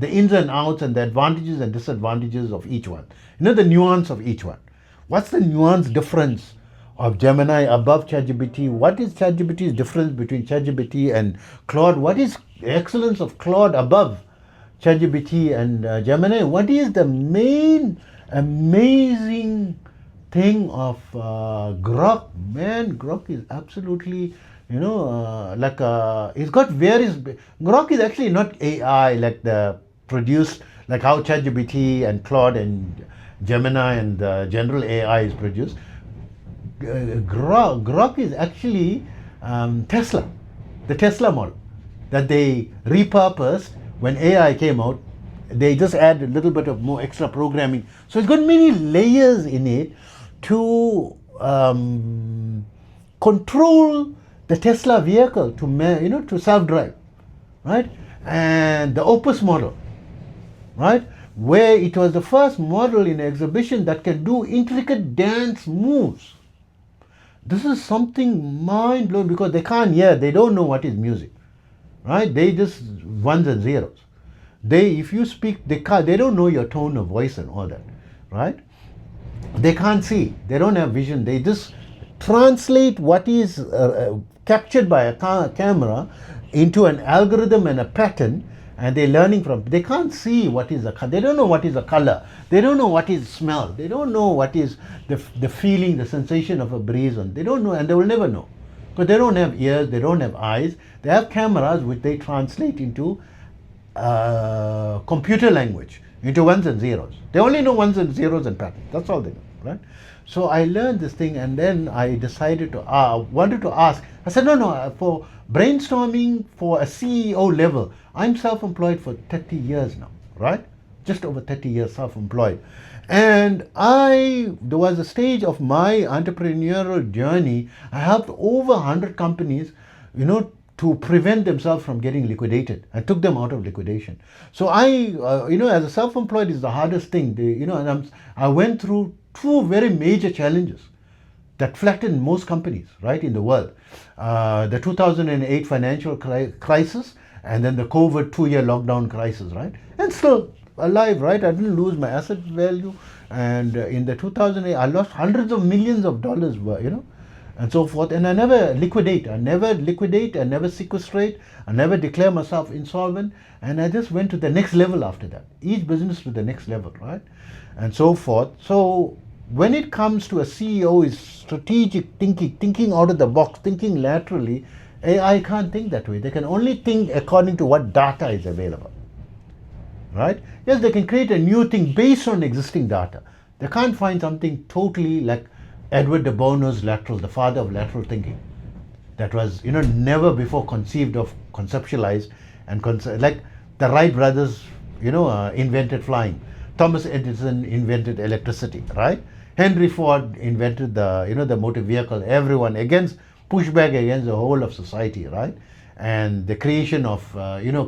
ins and outs and the advantages and disadvantages of each one. The nuance of each one. What's the nuance difference of Gemini above ChatGPT? What is ChatGPT's difference between ChatGPT and Claude? What is the excellence of Claude above ChatGPT and Gemini? What is the main amazing thing of Grok? Man, Grok is absolutely, it's got various. Grok is actually not AI like the produced, like how ChatGPT and Claude and Gemini and the general AI is produced. Grok is actually Tesla, the Tesla model that they repurposed when AI came out. They just add a little bit of more extra programming. So it's got many layers in it to control the Tesla vehicle to self-drive, right? And the Opus model, right? Where it was the first model in an exhibition that can do intricate dance moves. This is something mind-blowing, because they can't hear, they don't know what is music, right? They just ones and zeros. If you speak, they don't know your tone of voice and all that, right? They can't see, they don't have vision. They just translate what is captured by a camera into an algorithm and a pattern, and they're learning from. They can't see what is they don't know what is a color. They don't know what is smell. They don't know what is the feeling, the sensation of a breeze. They don't know, and they will never know, because they don't have ears, they don't have eyes. They have cameras which they translate into computer language, into ones and zeros. They only know ones and zeros and patterns. That's all they know, right? So I learned this thing, and then I decided to wanted to ask. I said, no, for brainstorming for a CEO level, I'm self-employed for 30 years now, right? Just over 30 years self-employed. And there was a stage of my entrepreneurial journey, I helped over 100 companies, to prevent themselves from getting liquidated. I took them out of liquidation. So as a self-employed is the hardest thing. And I went through 2 very major challenges that flattened most companies, right, in the world. The 2008 financial crisis, and then the COVID 2-year lockdown crisis, right? And still alive, right? I didn't lose my asset value. And in the 2008, I lost hundreds of millions of dollars, and so forth. And I never liquidate. I never sequestrate. I never declare myself insolvent. And I just went to the next level after that. Each business to the next level, right? And so forth. So when it comes to a CEO is strategic thinking out of the box, thinking laterally, AI can't think that way. They can only think according to what data is available, right? Yes, they can create a new thing based on existing data. They can't find something totally like Edward de Bono's lateral, the father of lateral thinking, that was never before conceived of, conceptualized, and like the Wright brothers invented flying. Thomas Edison invented electricity, right? Henry Ford invented the motor vehicle. Everyone against pushback against the whole of society, right? And the creation of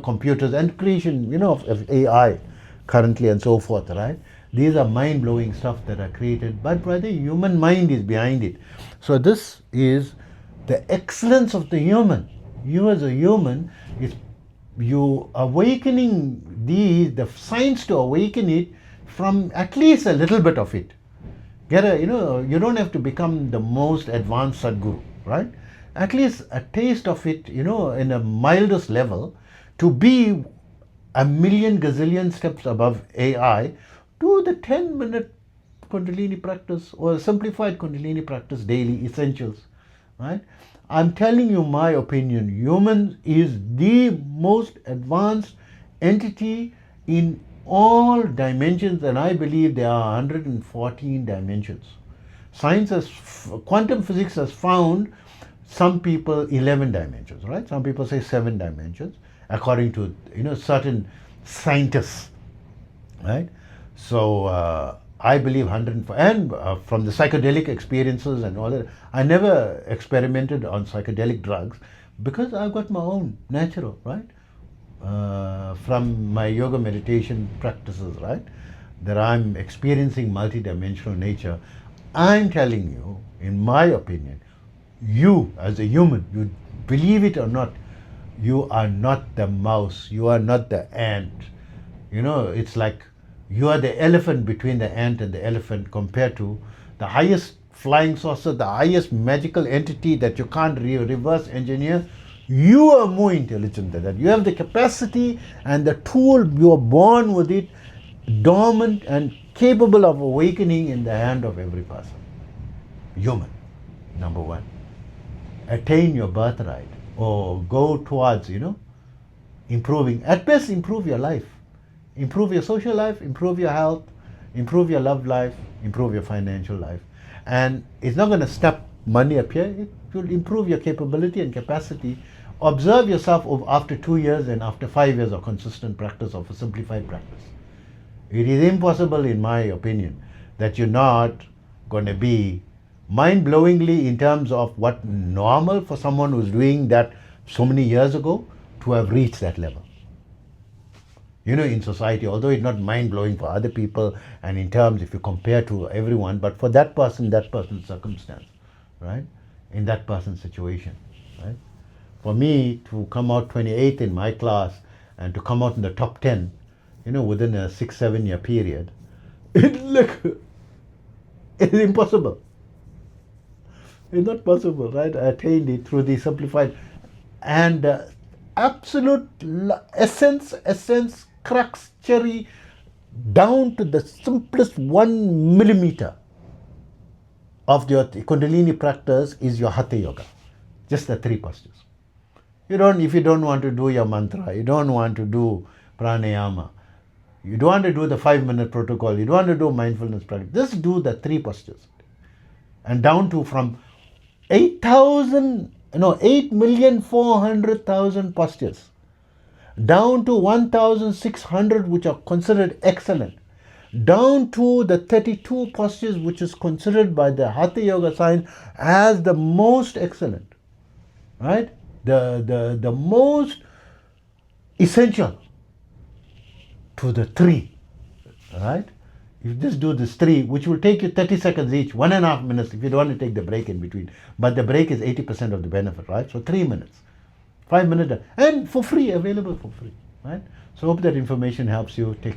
computers and creation of AI currently and so forth, right? These are mind-blowing stuff that are created, but brother, human mind is behind it. So this is the excellence of the human. You as a human is you awakening the science to awaken it from at least a little bit of it. You don't have to become the most advanced Sadguru, right? At least a taste of it, in a mildest level, to be a million gazillion steps above AI. Do the 10-minute Kundalini practice or simplified Kundalini practice daily, essentials, right? I'm telling you my opinion. Human is the most advanced entity in all dimensions, and I believe there are 114 dimensions. Quantum physics has found some people 11 dimensions, right? Some people say 7 dimensions, according to certain scientists, right? So I believe 104, and from the psychedelic experiences and all that, I never experimented on psychedelic drugs because I've got my own natural, right? From my yoga meditation practices, right? That I'm experiencing multidimensional nature. I'm telling you, in my opinion, you as a human, you believe it or not, you are not the mouse, you are not the ant. It's like you are the elephant between the ant and the elephant compared to the highest flying saucer, the highest magical entity that you can't reverse engineer. You are more intelligent than that. You have the capacity and the tool, you are born with it, dormant and capable of awakening in the hand of every person. Human, number one. Attain your birthright or go towards, improving. At best, improve your life. Improve your social life, improve your health, improve your love life, improve your financial life. And it's not going to stop money appear. It will improve your capability and capacity. Observe yourself after 2 years and after 5 years of consistent practice of a simplified practice. It is impossible, in my opinion, that you're not going to be mind-blowingly in terms of what normal for someone who's doing that so many years ago to have reached that level. In society, although it's not mind-blowing for other people and in terms if you compare to everyone, but for that person's circumstance, right? In that person's situation, right? For me to come out 28th in my class and to come out in the top 10, within a 6-7 year period, it's impossible. It's not possible, right? I attained it through the simplified and absolute essence, crux, cherry, down to the simplest 1 millimeter of your Kundalini practice is your Hatha Yoga. Just the 3 postures. If you don't want to do your mantra, you don't want to do pranayama, you don't want to do the 5-minute protocol, you don't want to do mindfulness practice, just do the 3 postures. And down to from 8,400,000 postures, down to 1,600 which are considered excellent, down to the 32 postures which is considered by the Hatha Yoga science as the most excellent, right? The most essential to the 3, right? You just do this 3, which will take you 30 seconds each, 1.5 minutes if you don't want to take the break in between. But the break is 80% of the benefit, right? So 3 minutes, 5 minutes, and for free, available for free, right? So hope that information helps you. Take